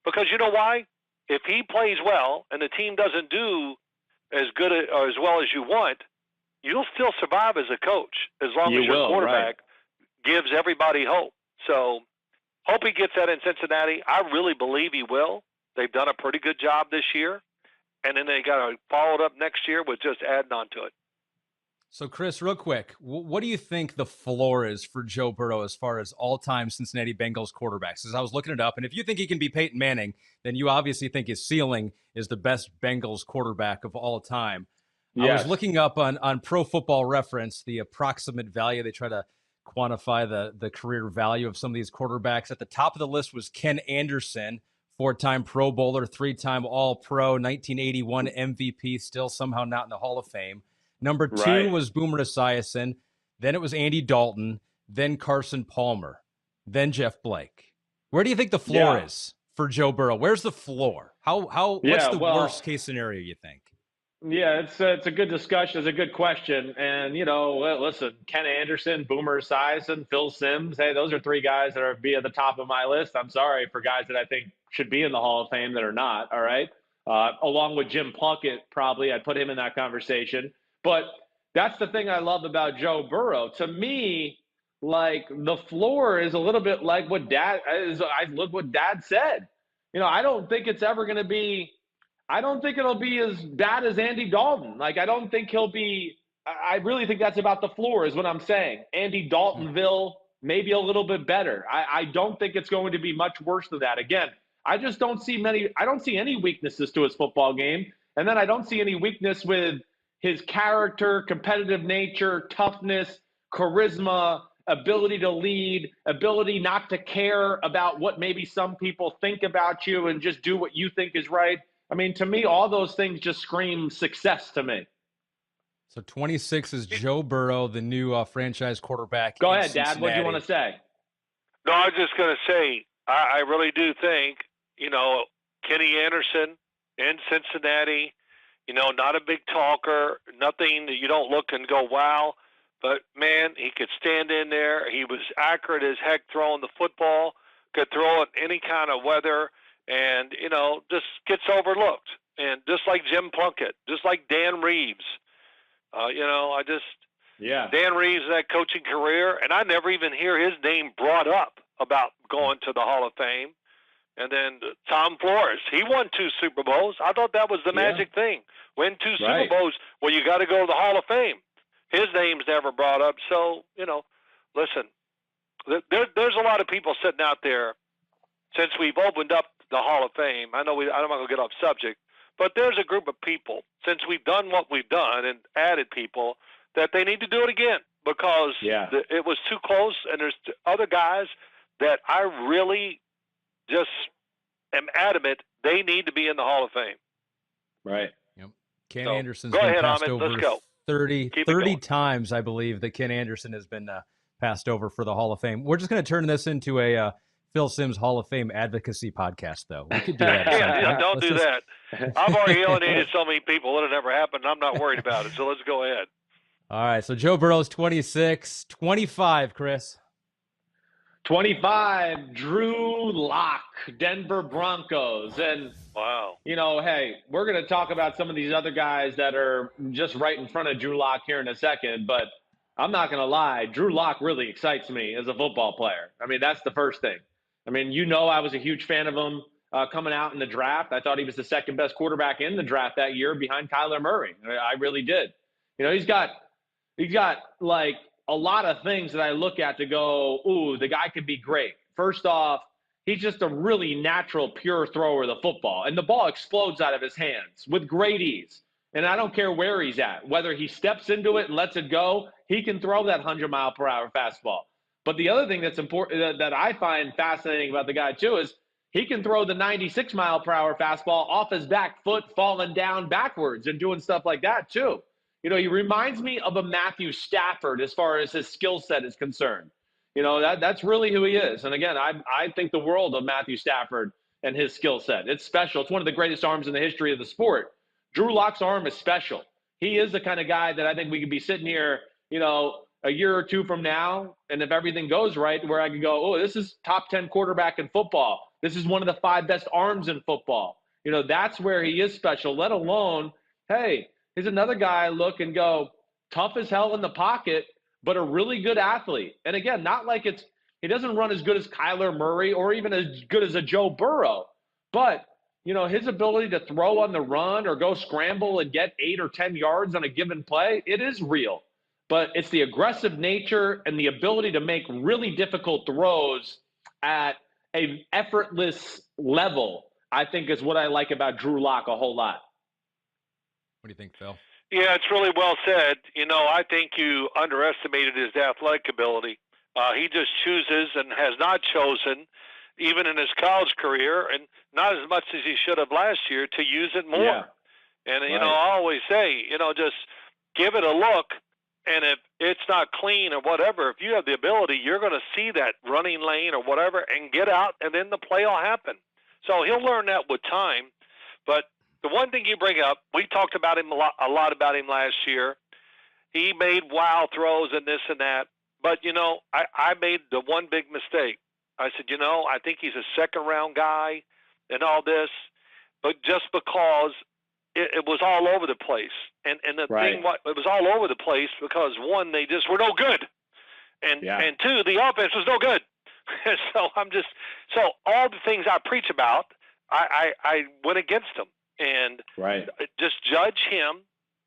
Because you know why? If he plays well and the team doesn't do as good or as well as you want, you'll still survive as a coach as long as your quarterback gives everybody hope. So hope he gets that in Cincinnati. I really believe he will. They've done a pretty good job this year. And then they got to follow it up next year with just adding on to it. So, Chris, real quick, what do you think the floor is for Joe Burrow as far as all-time Cincinnati Bengals quarterbacks? As I was looking it up, and if you think he can be Peyton Manning, then you obviously think his ceiling is the best Bengals quarterback of all time. Yes. I was looking up on Pro Football Reference, the approximate value. They try to quantify the career value of some of these quarterbacks. At the top of the list was Ken Anderson, 4-time Pro Bowler, 3-time All-Pro, 1981 MVP, still somehow not in the Hall of Fame. Number 2 was Boomer Esiason. Then it was Andy Dalton. Then Carson Palmer. Then Jeff Blake. Where do you think the floor is for Joe Burrow? Where's the floor? What's the worst case scenario you think? Yeah, it's a good discussion. It's a good question. And, listen, Ken Anderson, Boomer Esiason, Phil Simms, hey, those are 3 guys that are be at the top of my list. I'm sorry for guys that I think should be in the Hall of Fame that are not, all right? Along with Jim Plunkett, probably. I'd put him in that conversation. But that's the thing I love about Joe Burrow. To me, like, the floor is a little bit like what Dad said. I don't think it's ever going to be – I don't think it'll be as bad as Andy Dalton. Like, I don't think he'll be – I really think that's about the floor is what I'm saying. Andy Daltonville, maybe a little bit better. I don't think it's going to be much worse than that. Again, I just don't see any weaknesses to his football game. And then I don't see any weakness with his character, competitive nature, toughness, charisma, ability to lead, ability not to care about what maybe some people think about you and just do what you think is right. I mean, to me, all those things just scream success to me. So 26 is Joe Burrow, the new franchise quarterback. Go ahead, Dad. What do you want to say? No, I was just going to say, I really do think, Kenny Anderson in Cincinnati, not a big talker, nothing that you don't look and go, wow. But, man, he could stand in there. He was accurate as heck throwing the football, could throw it any kind of weather, and, just gets overlooked. And just like Jim Plunkett, just like Dan Reeves. Dan Reeves, that coaching career, and I never even hear his name brought up about going to the Hall of Fame. And then Tom Flores, he won 2 Super Bowls. I thought that was the magic thing. Win 2 Super Bowls, well, you got to go to the Hall of Fame. His name's never brought up. So, listen, there's a lot of people sitting out there since we've opened up the Hall of Fame. I know I'm not going to get off subject, but there's a group of people, since we've done what we've done and added people, that they need to do it again because it was too close, and there's other guys that I really just am adamant they need to be in the Hall of Fame. Right. Yep. Ken Anderson's go been ahead, passed Ahmed. over Let's go. 30 times, I believe, that Ken Anderson has been passed over for the Hall of Fame. We're just going to turn this into a Phil Simms Hall of Fame advocacy podcast, though. We could do that. Don't do that. I've already alienated so many people. It'll never happen. I'm not worried about it. So let's go ahead. All right. So Joe Burrow's 26, 25, Chris. 25, Drew Lock, Denver Broncos. And, wow, hey, we're going to talk about some of these other guys that are just right in front of Drew Lock here in a second. But I'm not going to lie, Drew Lock really excites me as a football player. I mean, that's the first thing. I mean, I was a huge fan of him coming out in the draft. I thought he was the second best quarterback in the draft that year behind Kyler Murray. I really did. He's got He's got like a lot of things that I look at to go, ooh, the guy could be great. First off, he's just a really natural, pure thrower of the football, and the ball explodes out of his hands with great ease. And I don't care where he's at, whether he steps into it and lets it go, he can throw that 100-mile-per-hour fastball. But the other thing that's important that I find fascinating about the guy too is he can throw the 96-mile-per-hour fastball off his back foot, falling down backwards and doing stuff like that too. You know, he reminds me of a Matthew Stafford as far as his skill set is concerned. You know, that's really who he is. And again, I think the world of Matthew Stafford and his skill set. It's special. It's one of the greatest arms in the history of the sport. Drew Lock's arm is special. He is the kind of guy that I think we could be sitting here, you know, a year or two from now, and if everything goes right, where I can go, oh, this is top 10 quarterback in football. This is one of the 5 best arms in football. You know, that's where he is special, let alone, hey, here's another guy I look and go, tough as hell in the pocket, but a really good athlete. And again, not like he doesn't run as good as Kyler Murray or even as good as a Joe Burrow, but you know, his ability to throw on the run or go scramble and get 8 or 10 yards on a given play, it is real. But it's the aggressive nature and the ability to make really difficult throws at an effortless level, I think is what I like about Drew Lock a whole lot. What do you think, Phil? Yeah, it's really well said. You know, I think you underestimated his athletic ability. He just chooses and has not chosen, even in his college career, and not as much as he should have last year, to use it more. Yeah. And, you know, I always say, you know, just give it a look. And if it's not clean or whatever, if you have the ability, you're going to see that running lane or whatever and get out, and then the play will happen. So he'll learn that with time. But the one thing you bring up, we talked about him a lot about him last year. He made wild throws and this and that. But, you know, I made the one big mistake. I said, you know, I think he's a second-round guy and all this, but just because it was all over the place. And the thing, it was all over the place because, one, they just were no good. And two, the offense was no good. So all the things I preach about, I went against them. And just judge him.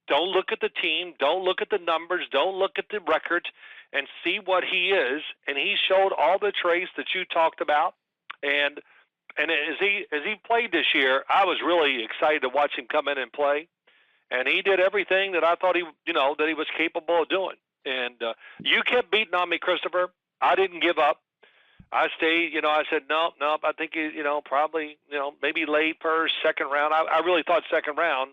Don't look at the team. Don't look at the numbers. Don't look at the records, and see what he is. And he showed all the traits that you talked about. And as he played this year, I was really excited to watch him come in and play. And he did everything that I thought that he was capable of doing. And you kept beating on me, Christopher. I didn't give up. I stayed, I said, no, I think, probably, maybe late first, second round. I really thought second round.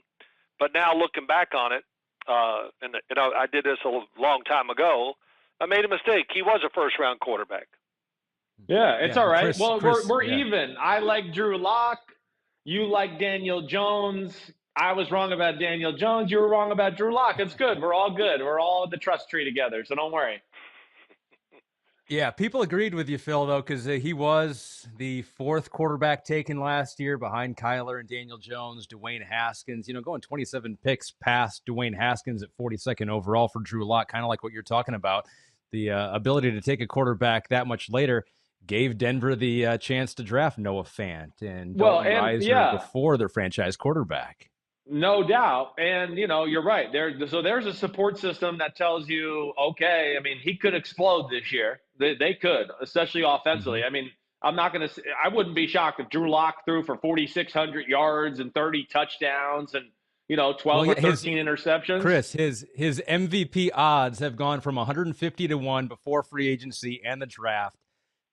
But now looking back on it, and I did this a long time ago, I made a mistake. He was a first-round quarterback. Yeah, it's all right. Chris, we're even. I like Drew Lock. You like Daniel Jones. I was wrong about Daniel Jones. You were wrong about Drew Lock. It's good. We're all good. We're all in the trust tree together, so don't worry. Yeah, people agreed with you, Phil, though, because he was the 4th quarterback taken last year behind Kyler and Daniel Jones, Dwayne Haskins, going 27 picks past Dwayne Haskins at 42nd overall for Drew Lock, kind of like what you're talking about. The ability to take a quarterback that much later gave Denver the chance to draft Noah Fant and Dalton Risner before their franchise quarterback. No doubt. And, you're right. So there's a support system that tells you, okay, I mean, he could explode this year. They could, especially offensively. Mm-hmm. I mean, I wouldn't be shocked if Drew Lock threw for 4,600 yards and 30 touchdowns and, 12 or 13 interceptions. Chris, his MVP odds have gone from 150 to 1 before free agency and the draft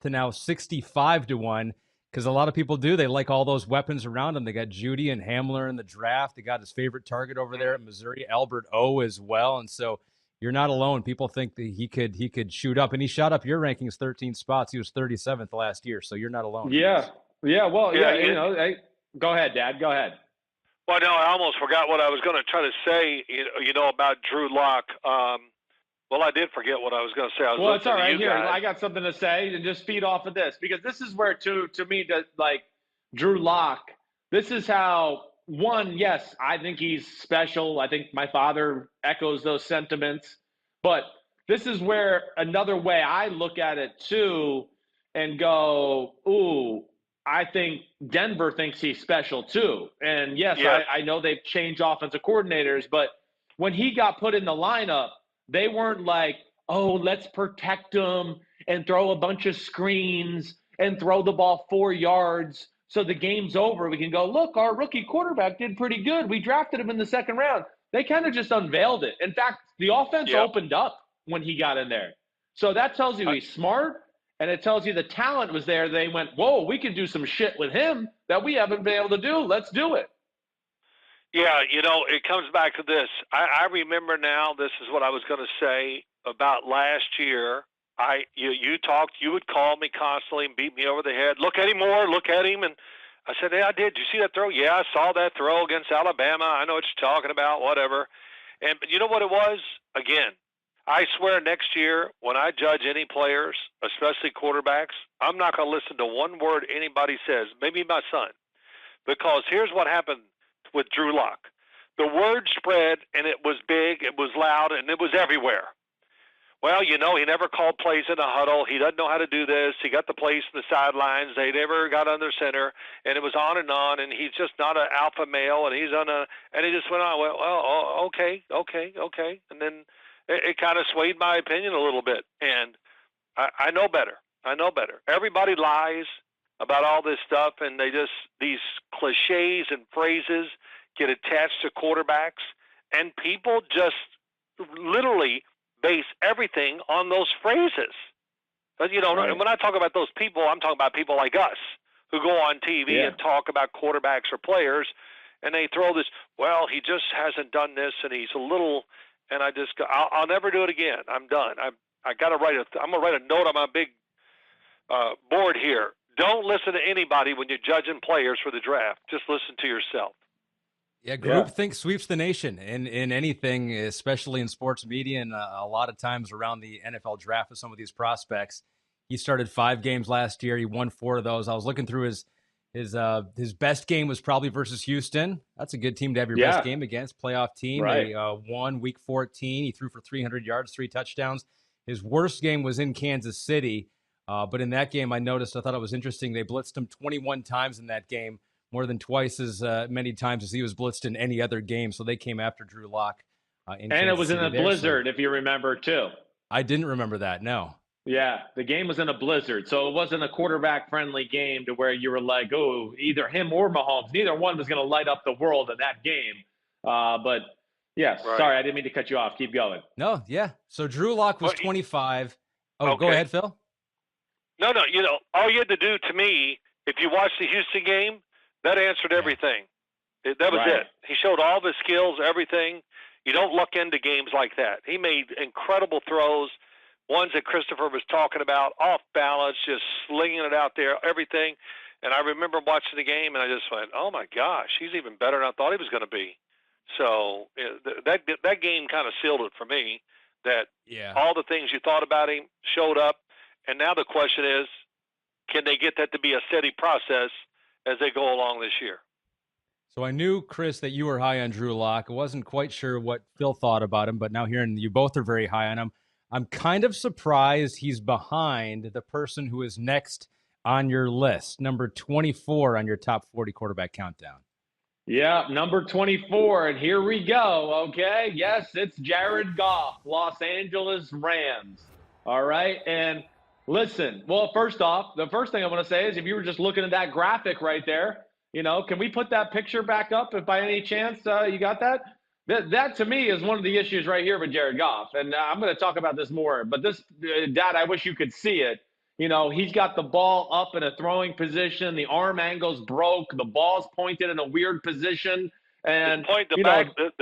to now 65 to 1. Because a lot of people they like all those weapons around him. They got Judy and Hamler in the draft. They got his favorite target over there at Missouri, Albert O, as well. And so you're not alone. People think that he could shoot up, and he shot up your rankings 13 spots. He was 37th last year, so you're not alone. Yeah. Well, hey, go ahead, Dad. Go ahead. Well, no, I almost forgot what I was going to try to say. About Drew Lock. Well, I did forget what I was going to say. Well, it's all right. Here, I got something to say, and just feed off of this, because this is where, to me, Drew Lock, this is how, one, yes, I think he's special. I think my father echoes those sentiments. But this is where another way I look at it, too, and go, ooh, I think Denver thinks he's special, too. And, yes. I know they've changed offensive coordinators, but when he got put in the lineup, They weren't like, oh, let's protect them and throw a bunch of screens and throw the ball 4 yards so the game's over. We can go, look, our rookie quarterback did pretty good. We drafted him in the second round. They kind of just unveiled it. In fact, the offense opened up when he got in there. So that tells you he's smart, and it tells you the talent was there. They went, whoa, we can do some shit with him that we haven't been able to do. Let's do it. Yeah, it comes back to this. I remember now, this is what I was going to say about last year. You talked, you would call me constantly and beat me over the head. Look at him more, look at him. And I said, yeah, I did. Did you see that throw? Yeah, I saw that throw against Alabama. I know what you're talking about, whatever. And you know what it was? Again, I swear next year when I judge any players, especially quarterbacks, I'm not going to listen to one word anybody says, maybe my son. Because here's what happened with Drew Lock. The word spread, and it was big, it was loud, and it was everywhere. Well, he never called plays in a huddle. He doesn't know how to do this. He got the plays in the sidelines. They never got under center, and it was on, and he's just not an alpha male, and and he just went on. Well, okay. And then it kind of swayed my opinion a little bit, and I know better. Everybody lies about all this stuff, and these cliches and phrases get attached to quarterbacks, and people just literally base everything on those phrases. But, Right. And when I talk about those people, I'm talking about people like us who go on TV and talk about quarterbacks or players, and they throw this, well, he just hasn't done this, and he's a little, and I just go, I'll never do it again. I'm done. I'm going to write a note on my big board here. Don't listen to anybody when you're judging players for the draft. Just listen to yourself. Yeah, groupthink sweeps the nation in anything, especially in sports media, and a lot of times around the NFL draft with some of these prospects. He started 5 games last year. He won 4 of those. I was looking through his best game was probably versus Houston. That's a good team to have your best game against, playoff team. Right. They won week 14. He threw for 300 yards, 3 touchdowns. His worst game was in Kansas City. But in that game, I thought it was interesting. They blitzed him 21 times in that game, more than twice as many times as he was blitzed in any other game. So they came after Drew Lock. And it was in a blizzard, if you remember, too. I didn't remember that, no. Yeah, the game was in a blizzard. So it wasn't a quarterback-friendly game to where you were like, oh, either him or Mahomes. Neither one was going to light up the world in that game. But, yes, sorry, I didn't mean to cut you off. Keep going. No, yeah. So Drew Lock was 25. Oh, okay. Go ahead, Phil. No, all you had to do to me, if you watched the Houston game, that answered everything. That was it. He showed all the skills, everything. You don't look into games like that. He made incredible throws, ones that Christopher was talking about, off balance, just slinging it out there, everything. And I remember watching the game, and I just went, oh, my gosh, he's even better than I thought he was going to be. So that game kind of sealed it for me, that all the things you thought about him showed up. And now the question is, can they get that to be a steady process as they go along this year? So I knew, Chris, that you were high on Drew Lock. I wasn't quite sure what Phil thought about him, but now hearing you both are very high on him, I'm kind of surprised he's behind the person who is next on your list, number 24 on your top 40 quarterback countdown. Yeah, number 24, and here we go, okay? Yes, it's Jared Goff, Los Angeles Rams, all right? And listen, well, first off, the first thing I want to say is if you were just looking at that graphic right there, can we put that picture back up if by any chance you got that? That to me is one of the issues right here with Jared Goff. And I'm going to talk about this more. But this, Dad, I wish you could see it. He's got the ball up in a throwing position. The arm angle's broke. The ball's pointed in a weird position. And the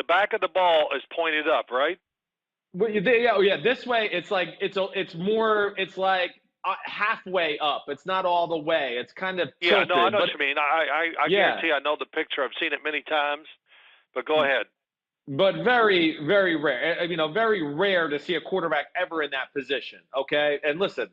back of the ball is pointed up, right? Yeah. This way, it's like it's like halfway up. It's not all the way. It's kind of tilted. Yeah, no, I know what you mean. I guarantee I know the picture. I've seen it many times. But go ahead. But very, very rare. Very rare to see a quarterback ever in that position. Okay, and listen,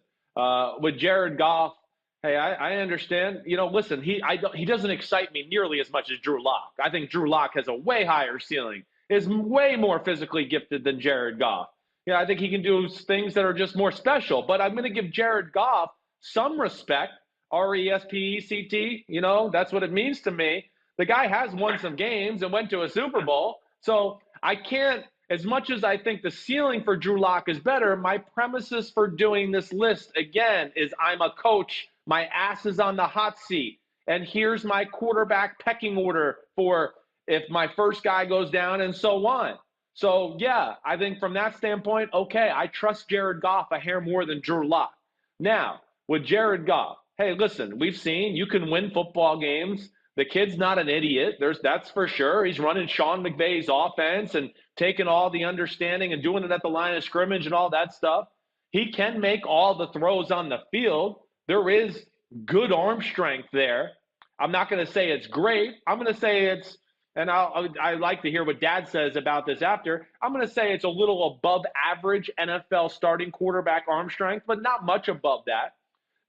with Jared Goff, hey, I understand. Listen, he doesn't excite me nearly as much as Drew Lock. I think Drew Lock has a way higher ceiling. Is way more physically gifted than Jared Goff. I think he can do things that are just more special. But I'm going to give Jared Goff some respect. RESPECT. That's what it means to me. The guy has won some games and went to a Super Bowl. So I can't as much as I think the ceiling for Drew Lock is better, my premises for doing this list, again, is I'm a coach. My ass is on the hot seat. And here's my quarterback pecking order for if my first guy goes down and so on. So, yeah, I think from that standpoint, okay, I trust Jared Goff a hair more than Drew Lock. Now, with Jared Goff, hey, listen, we've seen you can win football games. The kid's not an idiot. That's for sure. He's running Sean McVay's offense and taking all the understanding and doing it at the line of scrimmage and all that stuff. He can make all the throws on the field. There is good arm strength there. I'm not going to say it's great. I'm going to say it's, and I like to hear what Dad says about this after. I'm going to say it's a little above average NFL starting quarterback arm strength, but not much above that.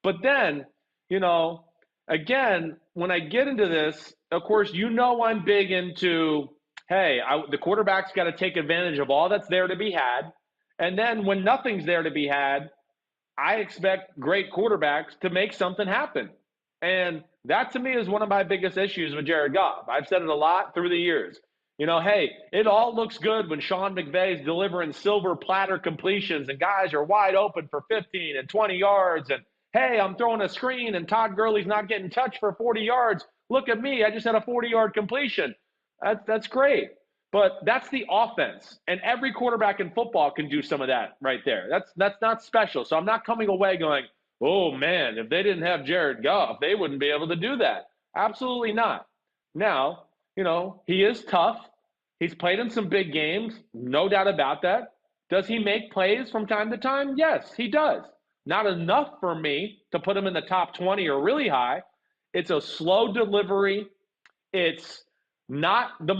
But then, again, when I get into this, of course, I'm big into, hey, the quarterback's got to take advantage of all that's there to be had. And then when nothing's there to be had, I expect great quarterbacks to make something happen. And that, to me, is one of my biggest issues with Jared Goff. I've said it a lot through the years. Hey, it all looks good when Sean McVay's delivering silver platter completions and guys are wide open for 15 and 20 yards. And, hey, I'm throwing a screen and Todd Gurley's not getting touched for 40 yards. Look at me. I just had a 40-yard completion. That's great. But that's the offense. And every quarterback in football can do some of that right there. That's not special. So I'm not coming away going, oh, man, if they didn't have Jared Goff, they wouldn't be able to do that. Absolutely not. Now, he is tough. He's played in some big games, no doubt about that. Does he make plays from time to time? Yes, he does. Not enough for me to put him in the top 20 or really high. It's a slow delivery. It's not the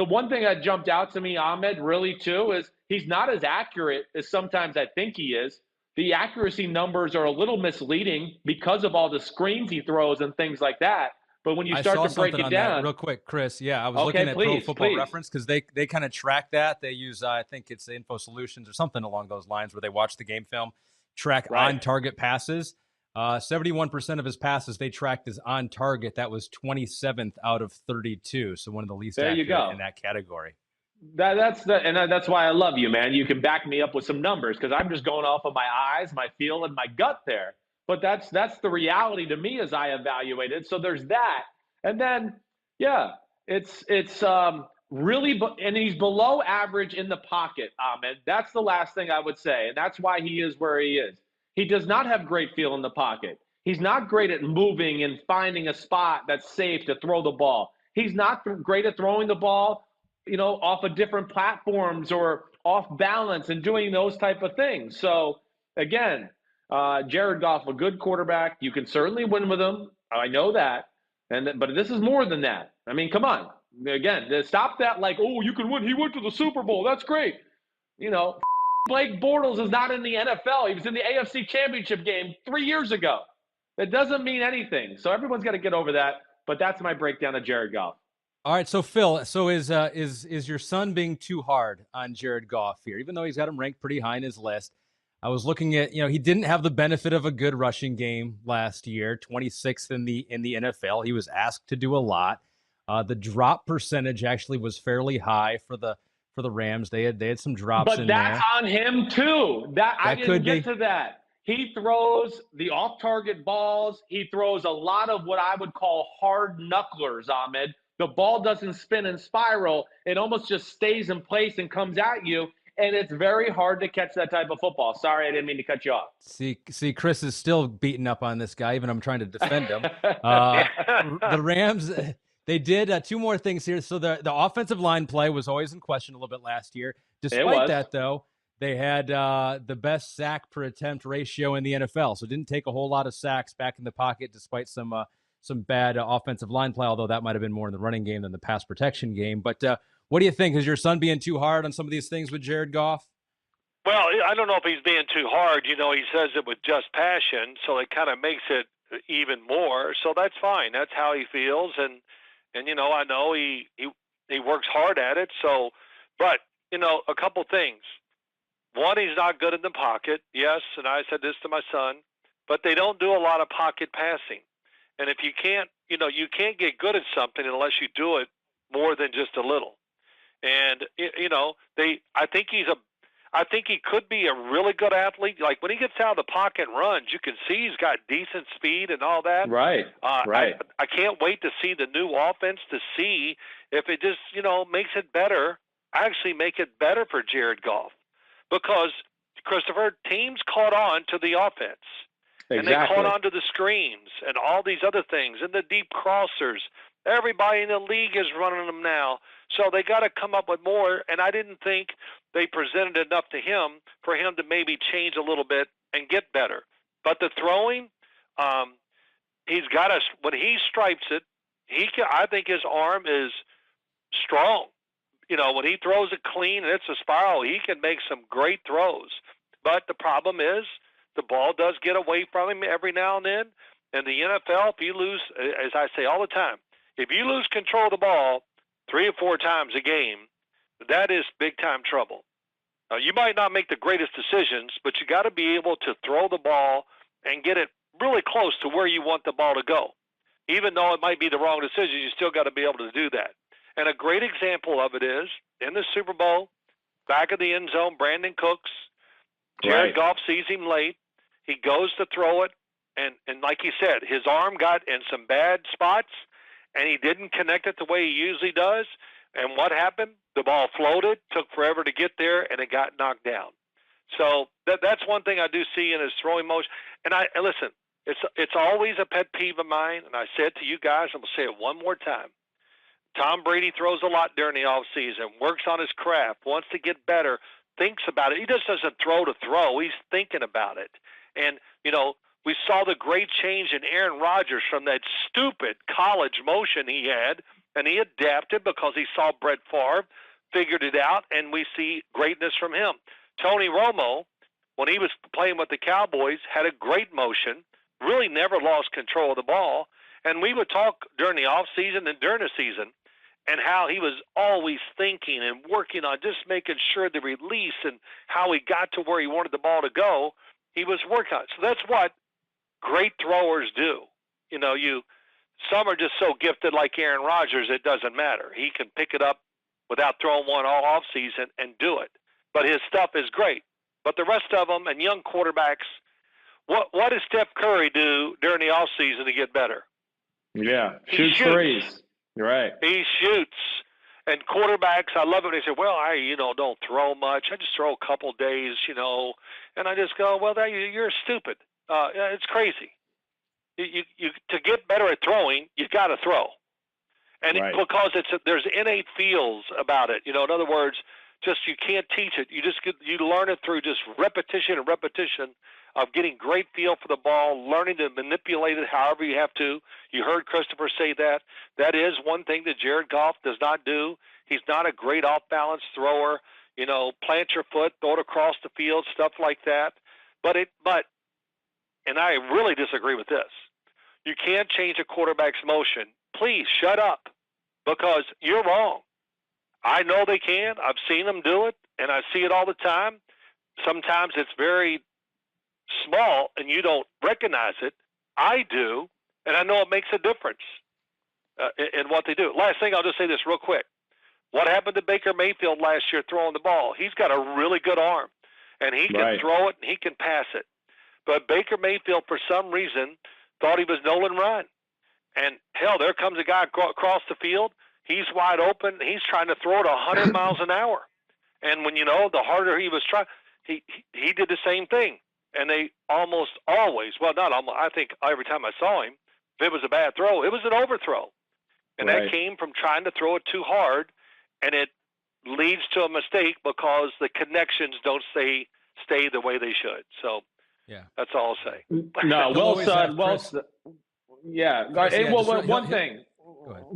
one thing that jumped out to me, Ahmed, really too, is he's not as accurate as sometimes I think he is. The accuracy numbers are a little misleading because of all the screens he throws and things like that. But when you start to break it down, real quick, Chris. Yeah, I was looking at Pro Football Reference because they kind of track that. They use I think it's Info Solutions or something along those lines where they watch the game film, track on target passes. 71% of his passes they tracked as on target. That was 27th out of 32. So one of the least accurate in that category. That's why I love you, man. You can back me up with some numbers because I'm just going off of my eyes, my feel, and my gut there. But that's the reality to me as I evaluate it. So there's that, and then it's really, and he's below average in the pocket, Ahmed. That's the last thing I would say, and that's why he is where he is. He does not have great feel in the pocket. He's not great at moving and finding a spot that's safe to throw the ball. He's not great at throwing the ball, off of different platforms or off balance and doing those type of things. So again, Jared Goff, a good quarterback. You can certainly win with him. I know that. But this is more than that. I mean, come on. Again, stop that like, oh, you can win. He went to the Super Bowl. That's great. Blake Bortles is not in the NFL. He was in the AFC Championship game 3 years ago. That doesn't mean anything. So everyone's got to get over that. But that's my breakdown of Jared Goff. All right, so Phil, is your son being too hard on Jared Goff here? Even though he's got him ranked pretty high in his list, I was looking at, he didn't have the benefit of a good rushing game last year, 26th in the NFL. He was asked to do a lot. The drop percentage actually was fairly high for the Rams. They had some drops in there. But that's on him too. I didn't get to that. He throws the off-target balls. He throws a lot of what I would call hard knucklers, Ahmed. The ball doesn't spin and spiral. It almost just stays in place and comes at you, and it's very hard to catch that type of football. Sorry, I didn't mean to cut you off. See, Chris is still beating up on this guy, even I'm trying to defend him. The Rams, they did two more things here. So the offensive line play was always in question a little bit last year. Despite that, though, they had the best sack per attempt ratio in the NFL. So it didn't take a whole lot of sacks back in the pocket, despite some bad offensive line play, although that might have been more in the running game than the pass protection game. But what do you think? Is your son being too hard on some of these things with Jared Goff? Well, I don't know if he's being too hard. He says it with just passion, so it kind of makes it even more. So that's fine. That's how he feels, and I know he works hard at it. So, but a couple things. One, he's not good in the pocket. Yes, and I said this to my son, but they don't do a lot of pocket passing. And if you can't get good at something unless you do it more than just a little. And I think he could be a really good athlete. Like when he gets out of the pocket and runs, you can see he's got decent speed and all that. Right. Right. I can't wait to see the new offense to see if it just, makes it better. Actually make it better for Jared Goff, because Christopher, teams caught on to the offense. Exactly. And they caught on to the screens and all these other things and the deep crossers. Everybody in the league is running them now. So they got to come up with more. And I didn't think they presented enough to him for him to maybe change a little bit and get better. But the throwing, he's got us when he stripes it. I think his arm is strong. When he throws it clean and it's a spiral, he can make some great throws. But the problem is the ball does get away from him every now and then. In the NFL, if you lose, as I say all the time, if you lose control of the ball 3 or 4 times a game, that is big-time trouble. You might not make the greatest decisions, but you got to be able to throw the ball and get it really close to where you want the ball to go. Even though it might be the wrong decision, you still got to be able to do that. And a great example of it is in the Super Bowl, back of the end zone, Brandon Cooks, Jared Goff sees him late. He goes to throw it, and like he said, his arm got in some bad spots, and he didn't connect it the way he usually does. And what happened? The ball floated, took forever to get there, and it got knocked down. So that's one thing I do see in his throwing motion. And listen, it's always a pet peeve of mine, and I said to you guys, I'm going to say it one more time. Tom Brady throws a lot during the offseason, works on his craft, wants to get better, thinks about it. He just doesn't throw to throw. He's thinking about it. And, we saw the great change in Aaron Rodgers from that stupid college motion he had, and he adapted because he saw Brett Favre, figured it out, and we see greatness from him. Tony Romo, when he was playing with the Cowboys, had a great motion, really never lost control of the ball. And we would talk during the offseason and during the season and how he was always thinking and working on just making sure the release and how he got to where he wanted the ball to go. He was working on it. So that's what great throwers do. Some are just so gifted like Aaron Rodgers, it doesn't matter. He can pick it up without throwing one all offseason and do it. But his stuff is great. But the rest of them and young quarterbacks, what does Steph Curry do during the offseason to get better? Yeah, shoots threes. You're right. He shoots. And quarterbacks, I love it when they say, well, I don't throw much. I just throw a couple days, And I just go, well, you're stupid. It's crazy. You to get better at throwing, you got to throw. And because there's innate feels about it. In other words, just you can't teach it. You learn it through just repetition and repetition of getting great feel for the ball, learning to manipulate it however you have to. You heard Christopher say that. That is one thing that Jared Goff does not do. He's not a great off-balance thrower. Plant your foot, throw it across the field, stuff like that. But and I really disagree with this. You can't change a quarterback's motion. Please shut up, because you're wrong. I know they can. I've seen them do it, and I see it all the time. Sometimes it's very small, and you don't recognize it. I do, and I know it makes a difference in what they do. Last thing, I'll just say this real quick. What happened to Baker Mayfield last year throwing the ball? He's got a really good arm, and he can throw it, and he can pass it. But Baker Mayfield, for some reason, thought he was Nolan Ryan. And, hell, there comes a guy across the field. He's wide open. He's trying to throw it 100 miles an hour. And when the harder he was trying, he did the same thing. And they almost always, well, not almost, I think every time I saw him, if it was a bad throw, it was an overthrow. And that came from trying to throw it too hard, and it leads to a mistake because the connections don't stay the way they should. So that's all I'll say. No, well said. Well said. Yeah. One thing.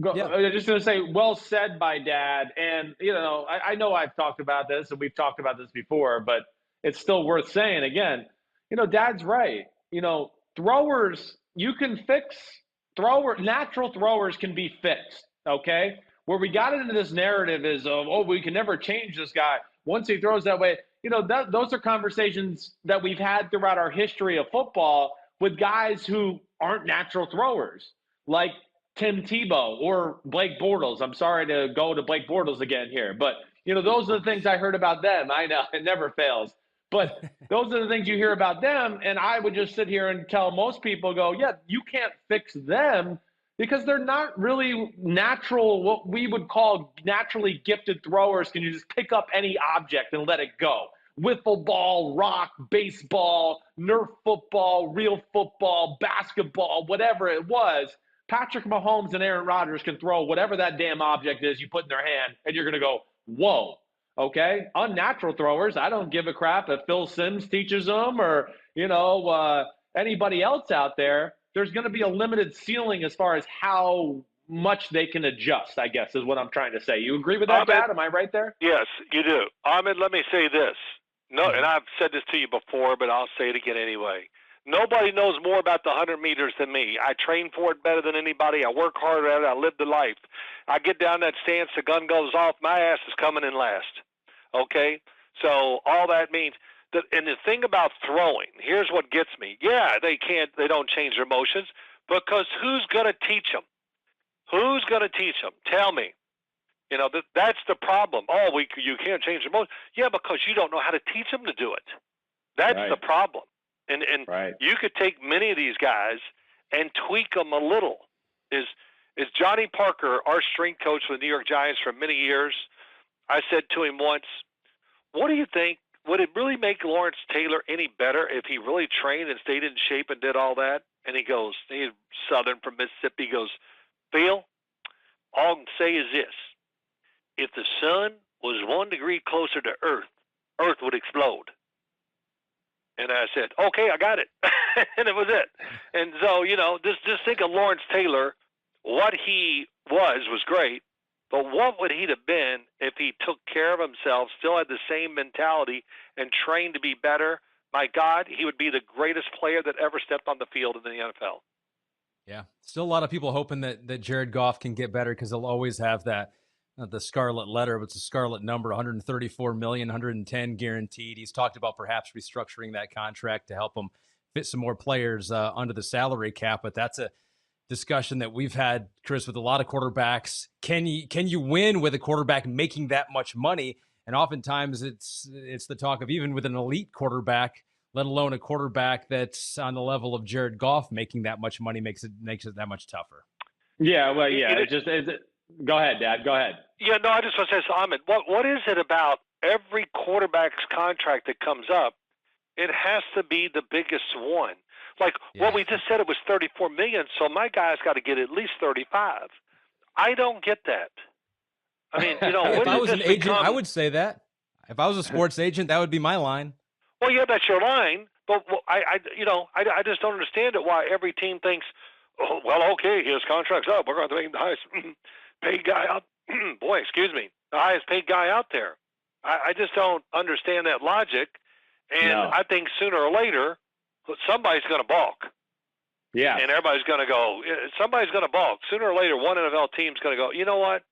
Go ahead. I'm just going to say, well said by Dad. And, I know I've talked about this, and we've talked about this before, but it's still worth saying again. Dad's right. Throwers, you can fix natural throwers can be fixed. Okay. Where we got into this narrative is we can never change this guy once he throws that way. Those are conversations that we've had throughout our history of football with guys who aren't natural throwers, like Tim Tebow or Blake Bortles. I'm sorry to go to Blake Bortles again here, but those are the things I heard about them. I know it never fails, but those are the things you hear about them. And I would just sit here and tell most people, yeah, you can't fix them because they're not really natural, what we would call naturally gifted throwers. Can you just pick up any object and let it go? Wiffle ball, rock, baseball, Nerf football, real football, basketball, whatever it was. Patrick Mahomes and Aaron Rodgers can throw whatever that damn object is you put in their hand, and you're going to go, whoa, okay? Unnatural throwers, I don't give a crap if Phil Simms teaches them or, anybody else out there. There's going to be a limited ceiling as far as how much they can adjust, I guess, is what I'm trying to say. You agree with that, Ahmed, Dad? Am I right there? Yes, you do. Ahmed, let me say this. No, and I've said this to you before, but I'll say it again anyway. Nobody knows more about the 100 meters than me. I train for it better than anybody. I work harder at it. I live the life. I get down that stance, the gun goes off, my ass is coming in last. Okay? So all that means that, and the thing about throwing, here's what gets me. Yeah, they don't change their motions, because who's going to teach them? Who's going to teach them? Tell me. That's the problem. Oh, you can't change the motion. Yeah, because you don't know how to teach them to do it. That's right. the problem. And right. You could take many of these guys and tweak them a little. Is Johnny Parker, our strength coach for the New York Giants for many years, I said to him once, what do you think? Would it really make Lawrence Taylor any better if he really trained and stayed in shape and did all that? And he goes, he's Southern from Mississippi, he goes, Phil, all I can say is this. If the sun was 1 degree closer to Earth would explode. And I said, okay, I got it. And it was it. And so, just think of Lawrence Taylor. What he was great. But what would he have been if he took care of himself, still had the same mentality, and trained to be better? My God, he would be the greatest player that ever stepped on the field in the NFL. Yeah. Still a lot of people hoping that Jared Goff can get better because they'll always have that. Not the scarlet letter, but it's a scarlet number, 134 million, 110 guaranteed. He's talked about perhaps restructuring that contract to help him fit some more players under the salary cap, but that's a discussion that we've had, Chris, with a lot of quarterbacks. Can you win with a quarterback making that much money? And oftentimes it's the talk of, even with an elite quarterback, let alone a quarterback that's on the level of Jared Goff, making that much money makes it that much tougher. Yeah, well, yeah, go ahead, Dad. Go ahead. Yeah, no, I just want to say, Ahmed, what is it about every quarterback's contract that comes up? It has to be the biggest one. Like, what we just said, it was $34 million, so my guy's got to get at least $35. I don't get that. I mean, if I was an agent, I would say that. If I was a sports agent, that would be my line. Well, yeah, that's your line, but I just don't understand it. Why every team thinks, oh, well, okay, his contract's up. We're going to make him the highest paid guy out. Boy, excuse me, the highest paid guy out there. I just don't understand that logic, and no. I think sooner or later somebody's going to balk. Yeah, and everybody's going to go. Somebody's going to balk sooner or later. One NFL team's going to go. You know what?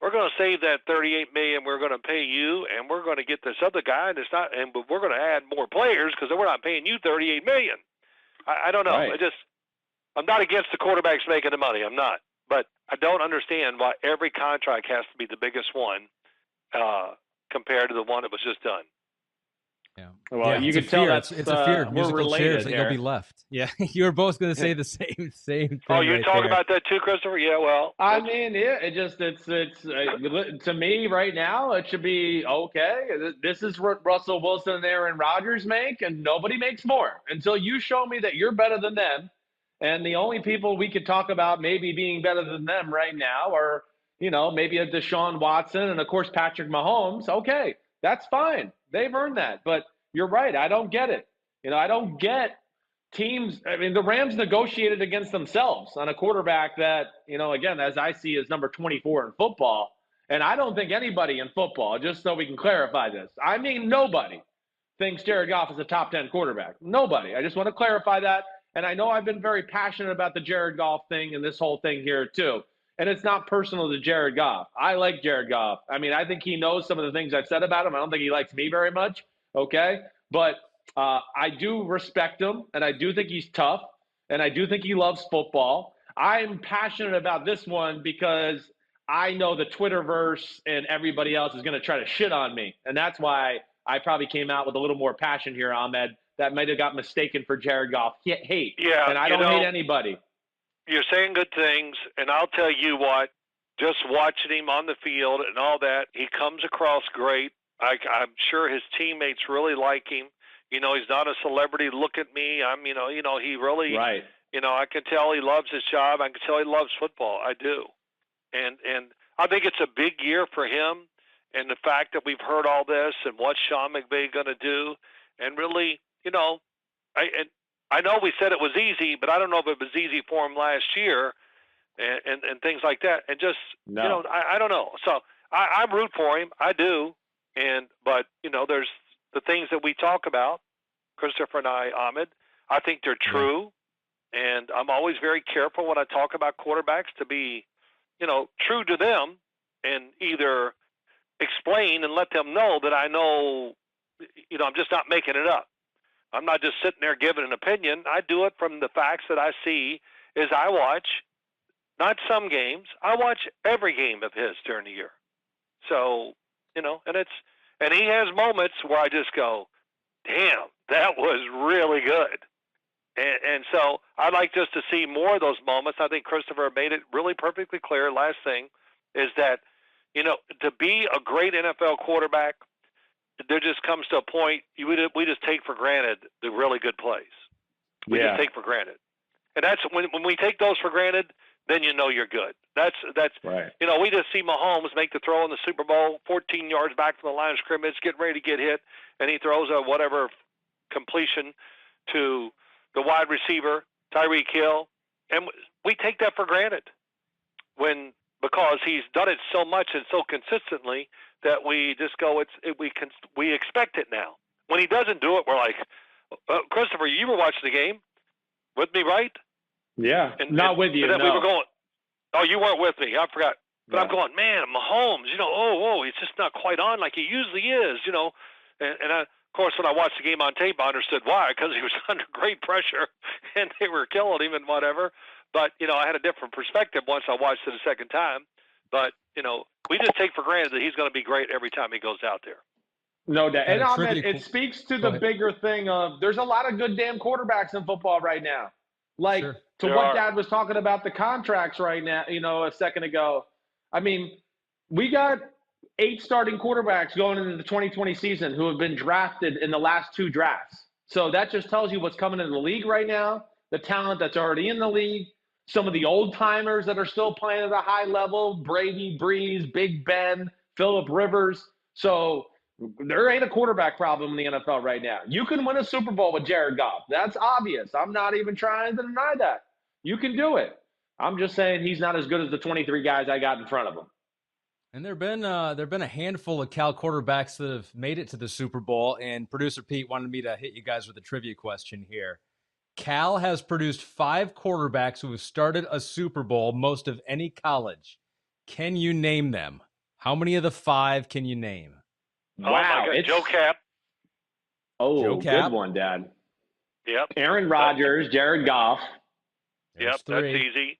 We're going to save that $38 million. We're going to pay you, and we're going to get this other guy, and but we're going to add more players because we're not paying you $38 million. I don't know. Right. I'm not against the quarterbacks making the money. I'm not. But I don't understand why every contract has to be the biggest one compared to the one that was just done. Yeah. Well, you can tell that's it's a fear. Musical chairs that there. You'll be left. Yeah, you were both going to say the same thing. Oh, you right talk there. about that too, Christopher? Yeah. Well, I mean, yeah. It's to me right now. It should be okay. This is what Russell Wilson and Aaron Rodgers make, and nobody makes more until you show me that you're better than them. And the only people we could talk about maybe being better than them right now are, maybe a Deshaun Watson and, of course, Patrick Mahomes. Okay, that's fine. They've earned that. But you're right. I don't get it. I don't get teams. I mean, the Rams negotiated against themselves on a quarterback that, again, as I see, is number 24 in football. And I don't think anybody in football, just so we can clarify this, I mean nobody thinks Jared Goff is a top 10 quarterback. Nobody. I just want to clarify that. And I know I've been very passionate about the Jared Goff thing and this whole thing here too. And it's not personal to Jared Goff. I like Jared Goff. I mean, I think he knows some of the things I've said about him. I don't think he likes me very much. Okay. But I do respect him, and I do think he's tough, and I do think he loves football. I'm passionate about this one because I know the Twitterverse and everybody else is going to try to shit on me. And that's why I probably came out with a little more passion here, Ahmed. That might have got mistaken for Jared Goff hate. Yeah, and I don't hate anybody. You're saying good things, and I'll tell you what, just watching him on the field and all that, he comes across great. I'm sure his teammates really like him. He's not a celebrity. Look at me. He really, right. I can tell he loves his job. I can tell he loves football. I do. And I think it's a big year for him, and the fact that we've heard all this and what's Sean McVay going to do, and really, I know we said it was easy, but I don't know if it was easy for him last year, and things like that. And just I don't know. So I root for him. I do. But there's the things that we talk about, Christopher and I, Ahmed. I think they're true, and I'm always very careful when I talk about quarterbacks to be, true to them, and either explain and let them know that I know, I'm just not making it up. I'm not just sitting there giving an opinion. I do it from the facts that I see as I watch, not some games. I watch every game of his during the year. So, and he has moments where I just go, damn, that was really good. And so I'd like just to see more of those moments. I think Christopher made it really perfectly clear. Last thing is that, to be a great NFL quarterback, there just comes to a point we just take for granted the really good plays. We just take for granted. And that's when we take those for granted, then you're good. That's right. We just see Mahomes make the throw in the Super Bowl, 14 yards back from the line of scrimmage, getting ready to get hit, and he throws a whatever completion to the wide receiver, Tyreek Hill, and we take that for granted because he's done it so much and so consistently that we just go, we expect it now. When he doesn't do it, we're like, Christopher, you were watching the game with me, right? Yeah, not with you. And then we were going, oh, you weren't with me. I forgot. But yeah. I'm going, man, Mahomes, he's just not quite on like he usually is, And of course, when I watched the game on tape, I understood why, because he was under great pressure and they were killing him and whatever. But, I had a different perspective once I watched it a second time. But, we just take for granted that he's going to be great every time he goes out there. No doubt. And Ahmed, it speaks to the bigger thing of there's a lot of good damn quarterbacks in football right now. Like, to what Dad was talking about the contracts right now, a second ago. I mean, we got 8 starting quarterbacks going into the 2020 season who have been drafted in the last 2 drafts. So that just tells you what's coming into the league right now, the talent that's already in the league, some of the old-timers that are still playing at a high level, Brady, Brees, Big Ben, Phillip Rivers. So there ain't a quarterback problem in the NFL right now. You can win a Super Bowl with Jared Goff. That's obvious. I'm not even trying to deny that. You can do it. I'm just saying he's not as good as the 23 guys I got in front of him. And there've been a handful of Cal quarterbacks that have made it to the Super Bowl, and producer Pete wanted me to hit you guys with a trivia question here. Cal has produced 5 quarterbacks who have started a Super Bowl, most of any college. Can you name them? How many of the 5 can you name? Wow, it's Joe Cap. Oh, Joe Cap. Good one, Dad. Yep. Aaron Rodgers, Jared Goff. Yep, that's easy.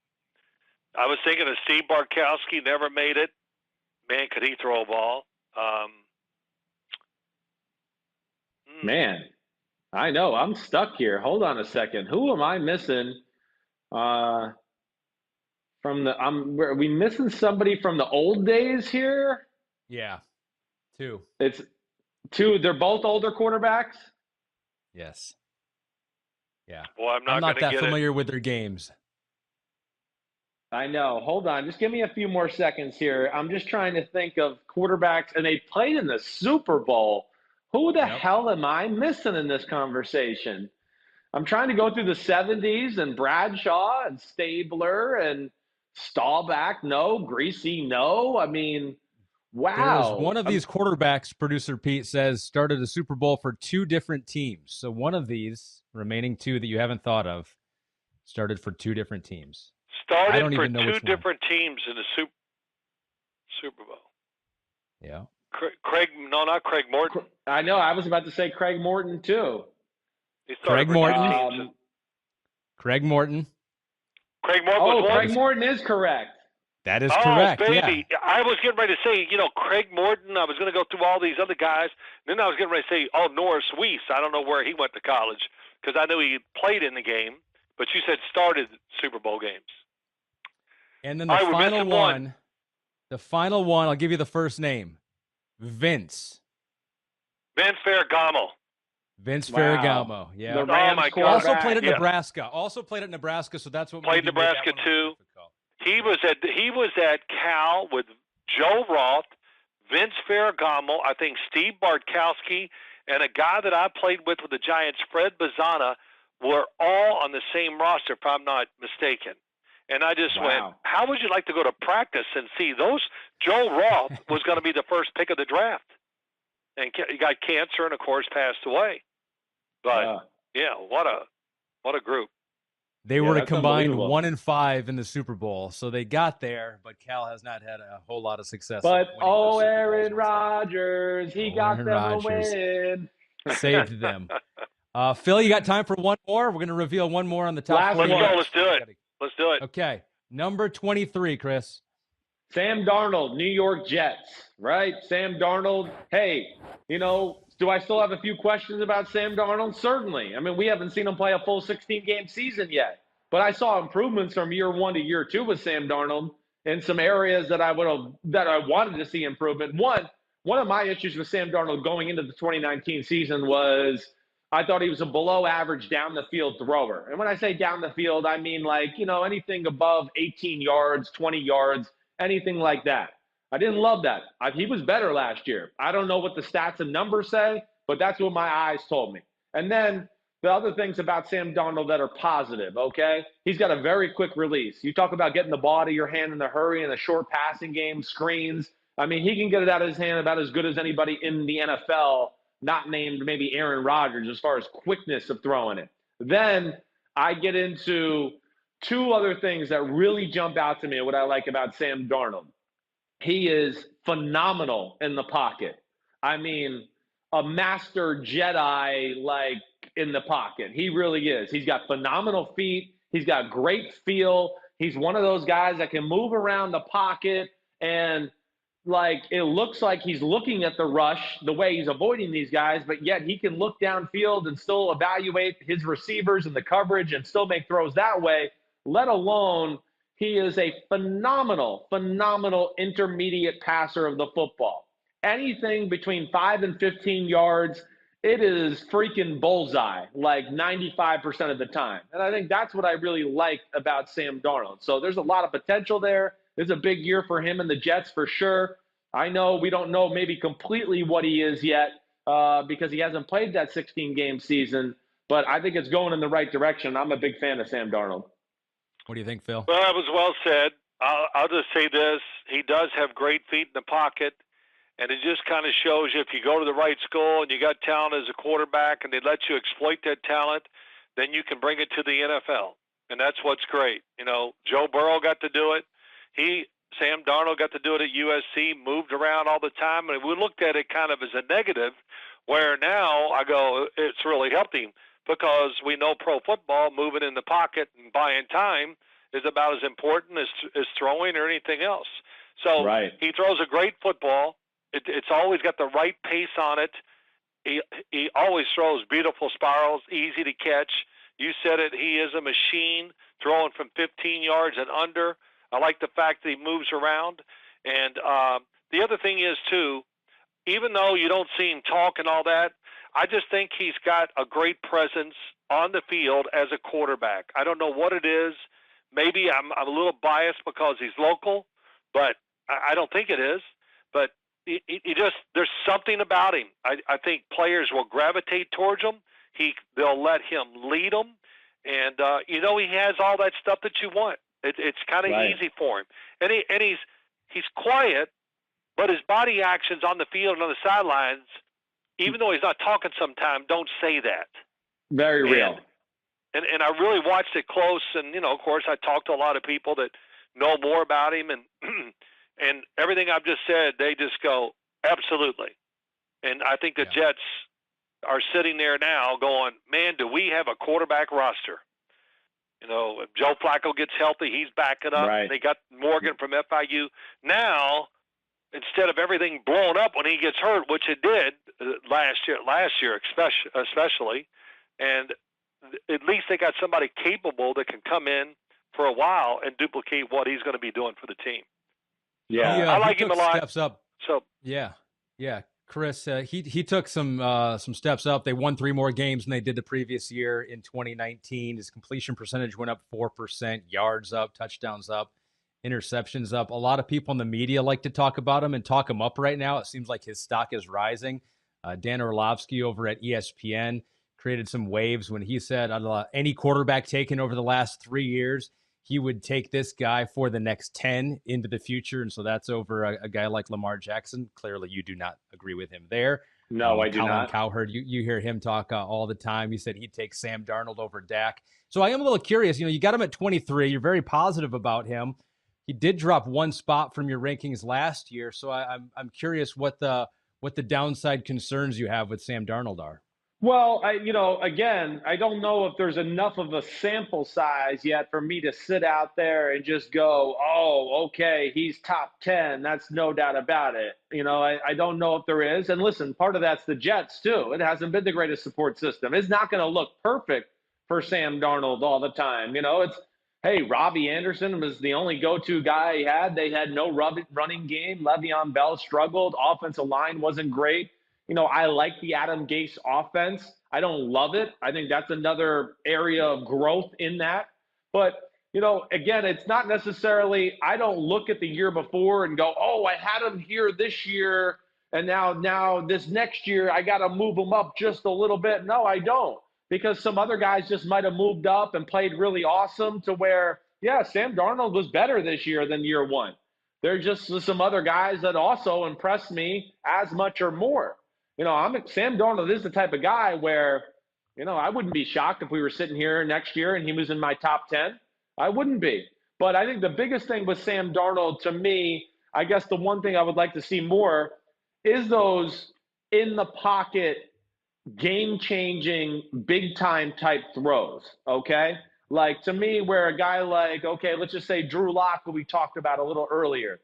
I was thinking of Steve Bartkowski, never made it. Man, could he throw a ball? Man, I know. I'm stuck here. Hold on a second. Who am I missing? Are we missing somebody from the old days here? Yeah, 2. It's 2. They're both older quarterbacks? Yes. Yeah. Well, I'm not that familiar with their games. I know. Hold on. Just give me a few more seconds here. I'm just trying to think of quarterbacks, and they played in the Super Bowl. Who the hell am I missing in this conversation? I'm trying to go through the 70s and Bradshaw and Stabler and Staubach. No. Greasy. No. I mean, wow. There's one of these quarterbacks, producer Pete says, started a Super Bowl for 2 different teams. So one of these remaining 2 that you haven't thought of started for 2 different teams. Started for 2 different teams in the Super Bowl. Yeah. Not Craig Morton. I know. I was about to say Craig Morton, too. Craig Morton. Craig Morton. Craig Morton was one? Craig Morton is correct. That is correct. Baby. Yeah. I was getting ready to say, Craig Morton. I was going to go through all these other guys. Then I was getting ready to say, Norris Weiss. I don't know where he went to college because I knew he played in the game. But you said started Super Bowl games. And then the final one, I'll give you the first name. Vince Ferragamo. Ferragamo. Yeah. The Rams also played at Nebraska. So that's what played Nebraska too. He was at Cal with Joe Roth, Vince Ferragamo, I think Steve Bartkowski, and a guy that I played with the Giants, Fred Bazana, were all on the same roster, if I'm not mistaken. And I just went, how would you like to go to practice and see those? Joe Roth was going to be the first pick of the draft. And he got cancer and, of course, passed away. But, what a group. They were a combined 1-5 in the Super Bowl, so they got there, but Cal has not had a whole lot of success. But Aaron Rodgers, he got them a win. Saved them. Phil, you got time for one more? We're going to reveal one more on the top. Let's go. Let's do it. Okay. Number 23, Chris. Sam Darnold, New York Jets, right? Sam Darnold. Hey, do I still have a few questions about Sam Darnold? Certainly. I mean, we haven't seen him play a full 16-game season yet. But I saw improvements from year 1 to year 2 with Sam Darnold in some areas that I wanted to see improvement. One of my issues with Sam Darnold going into the 2019 season was I thought he was a below-average down-the-field thrower. And when I say down the field, I mean anything above 18 yards, 20 yards, anything like that. I didn't love that. He was better last year. I don't know what the stats and numbers say, but that's what my eyes told me. And then the other things about Sam Darnold that are positive, okay? He's got a very quick release. You talk about getting the ball out of your hand in a hurry in a short passing game, screens. I mean, he can get it out of his hand about as good as anybody in the NFL, not named maybe Aaron Rodgers, as far as quickness of throwing it. Then I get into two other things that really jump out to me, what I like about Sam Darnold. He is phenomenal in the pocket. I mean, a master Jedi, in the pocket. He really is. He's got phenomenal feet. He's got great feel. He's one of those guys that can move around the pocket and, it looks like he's looking at the rush the way he's avoiding these guys, but yet he can look downfield and still evaluate his receivers and the coverage and still make throws that way, let alone – he is a phenomenal intermediate passer of the football. Anything between 5 and 15 yards, it is freaking bullseye, 95% of the time. And I think that's what I really like about Sam Darnold. So there's a lot of potential there. It's a big year for him and the Jets for sure. I know we don't know maybe completely what he is yet because he hasn't played that 16-game season, but I think it's going in the right direction. I'm a big fan of Sam Darnold. What do you think, Phil? Well, that was well said. I'll just say this. He does have great feet in the pocket, and it just kind of shows you if you go to the right school and you got talent as a quarterback and they let you exploit that talent, then you can bring it to the NFL, and that's what's great. Joe Burrow got to do it. Sam Darnold got to do it at USC, moved around all the time, and we looked at it kind of as a negative, where now I go, it's really helped him. Because we know pro football, moving in the pocket and buying time, is about as important as throwing or anything else. So He throws a great football. It's always got the right pace on it. He always throws beautiful spirals, easy to catch. You said it. He is a machine throwing from 15 yards and under. I like the fact that he moves around. And the other thing is, too, even though you don't see him talk and all that, I just think he's got a great presence on the field as a quarterback. I don't know what it is. Maybe I'm a little biased because he's local, but I don't think it is. But there's something about him. I think players will gravitate towards him. They'll let him lead them. And, he has all that stuff that you want. It's kind of easy for him. And he's quiet, but his body actions on the field and on the sidelines, even though he's not talking sometimes, don't say that. Very real. And I really watched it close. And, of course, I talked to a lot of people that know more about him. And and everything I've just said, they just go, absolutely. And I think the Jets are sitting there now going, man, do we have a quarterback roster? If Joe Flacco gets healthy, he's backing up. Right. They got Morgan from FIU. Now, instead of everything blown up when he gets hurt, which it did last year especially, and at least they got somebody capable that can come in for a while and duplicate what he's going to be doing for the team. Yeah, I like him a lot. Steps up. So yeah, Chris, he took some steps up. They won 3 more games than they did the previous year in 2019. His completion percentage went up 4%, yards up, touchdowns up, interceptions up. A lot of people in the media like to talk about him and talk him up right now. It seems like his stock is rising. Dan Orlovsky over at ESPN created some waves when he said any quarterback taken over the last 3 years, he would take this guy for the next 10 into the future. And so that's over a guy like Lamar Jackson. Clearly, you do not agree with him there. No, I do not. Colin Cowherd, you hear him talk all the time. He said he'd take Sam Darnold over Dak. So I am a little curious. You got him at 23. You're very positive about him. He did drop 1 spot from your rankings last year. So I'm curious what the downside concerns you have with Sam Darnold are. Well, again, I don't know if there's enough of a sample size yet for me to sit out there and just go, oh, okay, he's top 10. That's no doubt about it. I don't know if there is. And listen, part of that's the Jets, too. It hasn't been the greatest support system. It's not going to look perfect for Sam Darnold all the time. Hey, Robbie Anderson was the only go-to guy he had. They had no running game. Le'Veon Bell struggled. Offensive line wasn't great. I like the Adam Gase offense. I don't love it. I think that's another area of growth in that. But, again, it's not necessarily – I don't look at the year before and go, oh, I had him here this year, and now this next year I got to move him up just a little bit. No, I don't, because some other guys just might have moved up and played really awesome to where, yeah, Sam Darnold was better this year than year one. There's just some other guys that also impressed me as much or more. Sam Darnold is the type of guy where, I wouldn't be shocked if we were sitting here next year and he was in my top 10. I wouldn't be. But I think the biggest thing with Sam Darnold, to me, I guess the one thing I would like to see more is those in the pocket, game-changing, big-time type throws, okay? Like, to me, where a guy like, okay, let's just say Drew Lock, who we talked about a little earlier.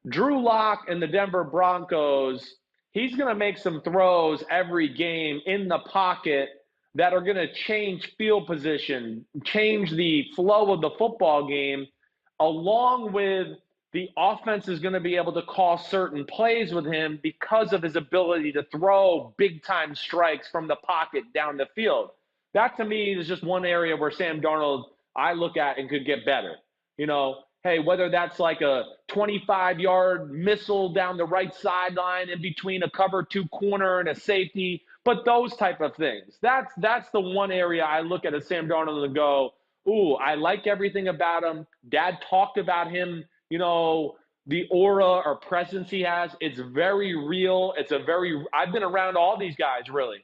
Drew Lock and the Denver Broncos, he's going to make some throws every game in the pocket that are going to change field position, change the flow of the football game, along with the offense is going to be able to call certain plays with him because of his ability to throw big-time strikes from the pocket down the field. That, to me, is just one area where Sam Darnold, I look at and could get better. Hey, whether that's like a 25-yard missile down the right sideline in between a cover 2 corner and a safety, but those type of things. That's the one area I look at as Sam Darnold and go, ooh, I like everything about him. Dad talked about him, the aura or presence he has. It's very real. I've been around all these guys, really,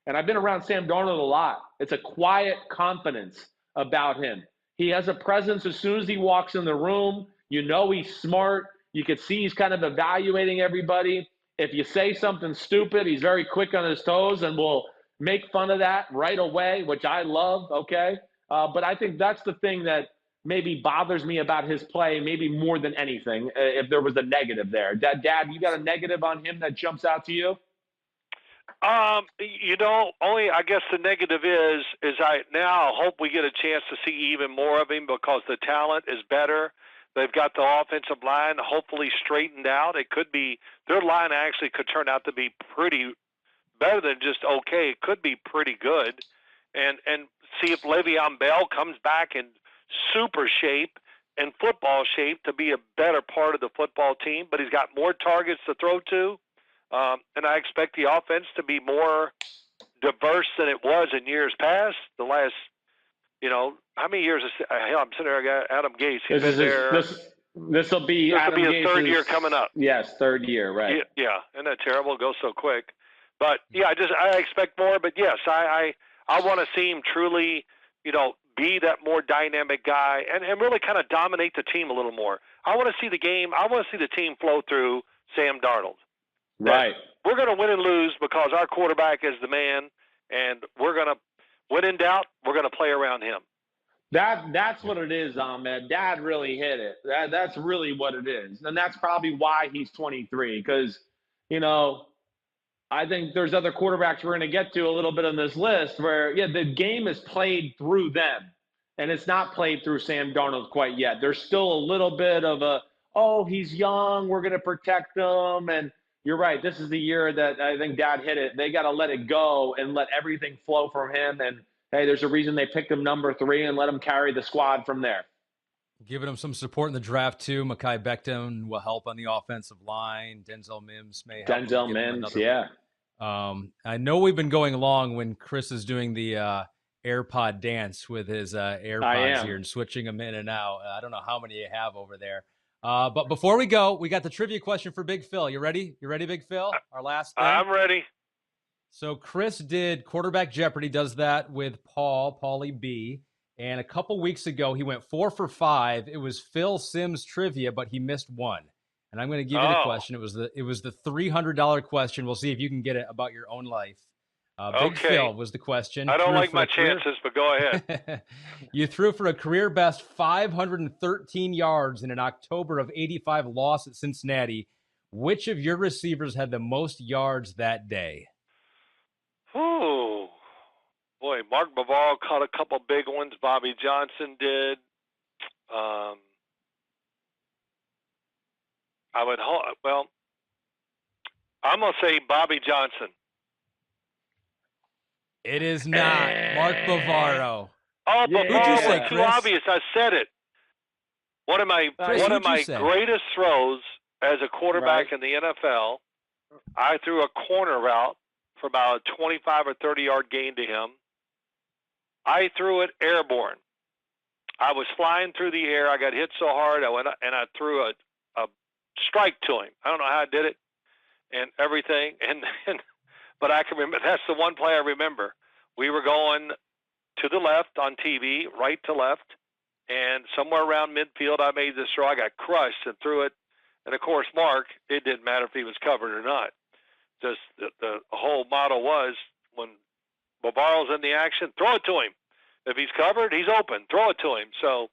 and I've been around Sam Darnold a lot. It's a quiet confidence about him. He has a presence as soon as he walks in the room. He's smart. You can see he's kind of evaluating everybody. If you say something stupid, he's very quick on his toes and will make fun of that right away, which I love, okay? But I think that's the thing that maybe bothers me about his play, maybe more than anything, if there was a negative there. Dad, you got a negative on him that jumps out to you? Only I guess the negative is I now hope we get a chance to see even more of him because the talent is better. They've got the offensive line hopefully straightened out. It could be their line actually could turn out to be pretty better than just okay. It could be pretty good, and see if Le'Veon Bell comes back in super shape and football shape to be a better part of the football team. But he's got more targets to throw to. And I expect the offense to be more diverse than it was in years past. The last, how many years? I'm sitting there, I got Adam Gase. He's been there. This will be his third year coming up. Yes, third year, right? Yeah, isn't that terrible? It goes so quick. But yeah, I expect more. But yes, I want to see him truly, be that more dynamic guy and really kind of dominate the team a little more. I want to see the game. I want to see the team flow through Sam Darnold. Right. We're going to win and lose because our quarterback is the man, and we're going to, when in doubt, we're going to play around him. That's what it is, Ahmed. Dad really hit it. That's really what it is, and that's probably why he's 23. Because you know, I think there's other quarterbacks we're going to get to a little bit on this list where, yeah, the game is played through them, and it's not played through Sam Darnold quite yet. There's still a little bit of oh, he's young, we're going to protect him, and you're right. This is the year that I think Dad hit it. They got to let it go and let everything flow from him. And hey, there's a reason they picked him number 3 and let him carry the squad from there. Giving him some support in the draft too. Mekhi Becton will help on the offensive line. Denzel Mims may help. Denzel Mims, yeah. I know we've been going along when Chris is doing the AirPod dance with his AirPods here and switching them in and out. I don't know how many you have over there. But before we go, we got the trivia question for Big Phil. You ready? You ready, Big Phil? Our last thing? I'm ready. So Chris did Quarterback Jeopardy, does that with Paulie B. And a couple weeks ago, he went 4 for 5. It was Phil Simms trivia, but he missed one. And I'm going to give you the question. It was the $300 question. We'll see if you can get it about your own life. Big Phil was the question. I don't like my chances, but go ahead. You threw for a career best 513 yards in an October of '85 loss at Cincinnati. Which of your receivers had the most yards that day? Oh, boy, Mark Bavaro caught a couple big ones. Bobby Johnson did. I'm going to say Bobby Johnson. It is not Mark Bavaro. Oh, Bavaro was too obvious. I said it. One of my greatest throws as a quarterback in the NFL, I threw a corner route for about a 25 or 30-yard gain to him. I threw it airborne. I was flying through the air. I got hit so hard, I went and I threw a strike to him. I don't know how I did it and everything. But I can remember, that's the one play I remember. We were going to the left on TV, right to left, and somewhere around midfield I made this throw. I got crushed and threw it. And, of course, Mark, it didn't matter if he was covered or not. Just the whole motto was when Bavaro's in the action, throw it to him. If he's covered, he's open. Throw it to him. So,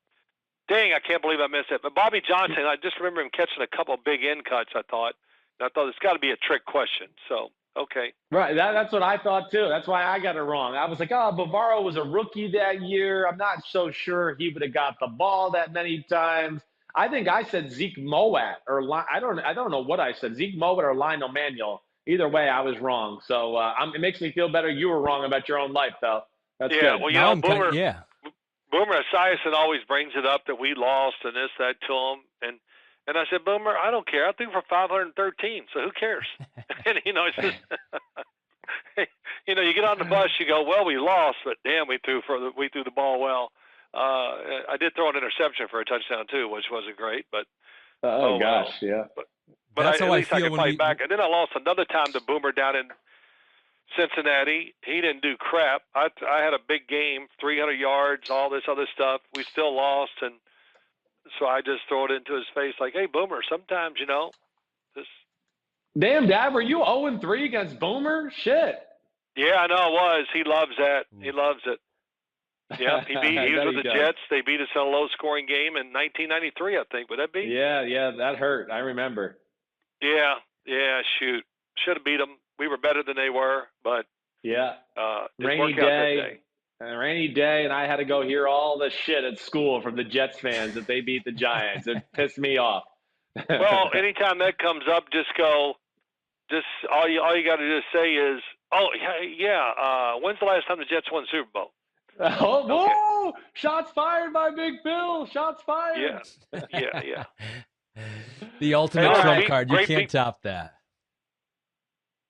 dang, I can't believe I missed it. But Bobby Johnson, I just remember him catching a couple of big end cuts, I thought. And I thought it's got to be a trick question. So, okay. Right. That's what I thought, too. That's why I got it wrong. I was like, Bavaro was a rookie that year. I'm not so sure he would have got the ball that many times. I think I said Zeke Mowat or I don't know what I said, Zeke Mowat or Lionel Manuel. Either way, I was wrong. So it makes me feel better you were wrong about your own life, though. That's good. Well, you know, Boomer Esiason always brings it up that we lost and this, that to him. And I said, Boomer, I don't care. I think for 513, so who cares? And, it's just, you get on the bus, you go, well, we lost, but damn, we threw the ball well. I did throw an interception for a touchdown, too, which wasn't great. But yeah. But at least I could fight back. And then I lost another time to Boomer down in Cincinnati. He didn't do crap. I had a big game, 300 yards, all this other stuff. We still lost, and so I just throw it into his face like, hey, Boomer, sometimes, just. Damn, Dad, were you 0-3 against Boomer? Shit. Yeah, I know it was. He loves that. He loves it. Yeah, he was with the Jets. They beat us in a low-scoring game in 1993, I think. Would that be? Yeah, that hurt. I remember. Yeah, shoot. Should have beat them. We were better than they were, but rainy day. A rainy day, and I had to go hear all the shit at school from the Jets fans that they beat the Giants. It pissed me off. Well, anytime that comes up, all you got to just say is, when's the last time the Jets won the Super Bowl? Whoa! Shots fired by Big Phil. Shots fired. Yeah. The ultimate trump card. You can't top that.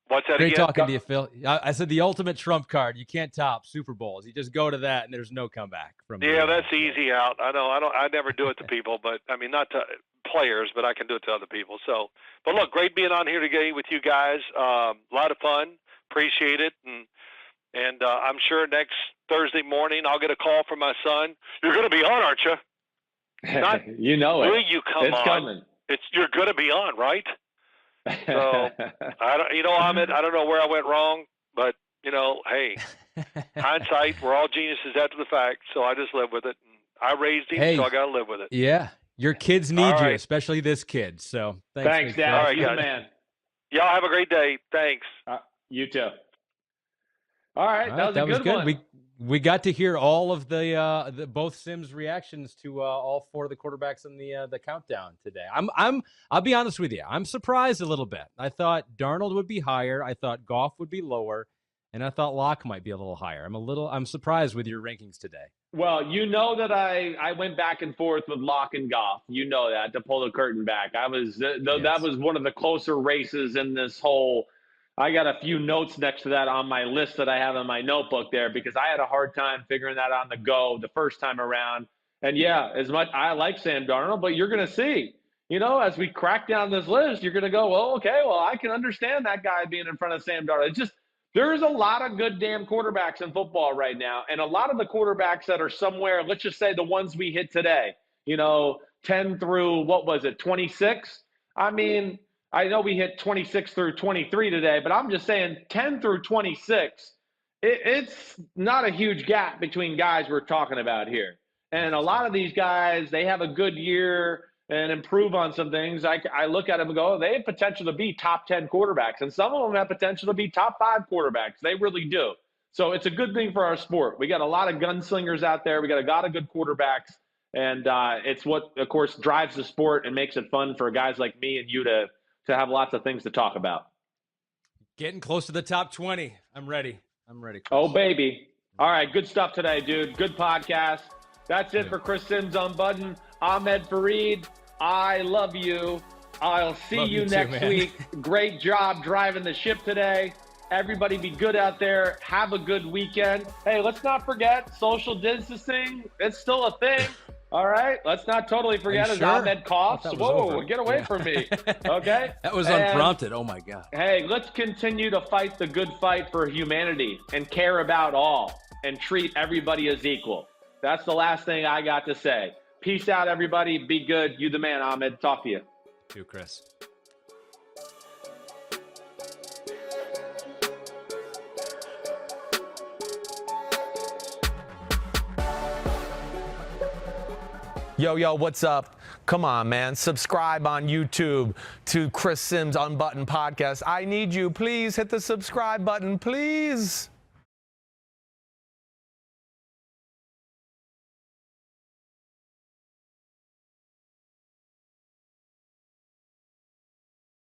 What's that Great again? talking to you, Phil. I said the ultimate trump card. You can't top Super Bowls. You just go to that, and there's no comeback from. Yeah, that's easy out. I know. I never do it to people, but I mean, not to players, but I can do it to other people. So, but look, great being on here today with you guys. A lot of fun. Appreciate it, and I'm sure next Thursday morning I'll get a call from my son. You're going to be on, aren't you? Not, you know it. Will you come it's on? Coming. You're going to be on, right? So Ahmed, I don't know where I went wrong, but hey, hindsight, we're all geniuses after the fact. So I just live with it. And I raised him, Hey, so I got to live with it. Yeah, your kids need All you, right. especially this kid. So Thanks, Dad. All right, You're guys. the man. Y'all have a great day. Thanks. You too. All right, All right, that was a good one. We got to hear all of the both Sims reactions to all four of the quarterbacks in the countdown today. I'll be honest with you. I'm surprised a little bit. I thought Darnold would be higher. I thought Goff would be lower, and I thought Locke might be a little higher. I'm surprised with your rankings today. Well, you know that I went back and forth with Locke and Goff. You know that, to pull the curtain back. That was one of the closer races in this whole. I got a few notes next to that on my list that I have in my notebook there because I had a hard time figuring that on the go the first time around. And yeah, as much I like Sam Darnold, but you're going to see, as we crack down this list, you're going to go, well, okay, well, I can understand that guy being in front of Sam Darnold. It's just, there's a lot of good damn quarterbacks in football right now. And a lot of the quarterbacks that are somewhere, let's just say the ones we hit today, 10 through, 26? I mean, I know we hit 26 through 23 today, but I'm just saying 10 through 26, it's not a huge gap between guys we're talking about here. And a lot of these guys, they have a good year and improve on some things. I look at them and go, they have potential to be top 10 quarterbacks. And some of them have potential to be top 5 quarterbacks. They really do. So it's a good thing for our sport. We got a lot of gunslingers out there. We got a lot of good quarterbacks. And it's what, of course, drives the sport and makes it fun for guys like me and you to have lots of things to talk about. Getting close to the top 20. I'm ready. Chris. Oh, baby. All right. Good stuff today, dude. Good podcast. That's it for Chris Sims Unbuttoned. Ahmed Fareed, I love you. I'll see you next week. Great job driving the ship today. Everybody be good out there. Have a good weekend. Hey, let's not forget social distancing. It's still a thing. All right, let's not totally forget as Ahmed coughs. Whoa, get away from me. Okay? That was unprompted. Oh, my God. Hey, let's continue to fight the good fight for humanity and care about all and treat everybody as equal. That's the last thing I got to say. Peace out, everybody. Be good. You the man, Ahmed. Talk to you. You, Chris. Yo, what's up? Come on, man. Subscribe on YouTube to Chris Sims Unbuttoned Podcast. I need you. Please hit the subscribe button, please.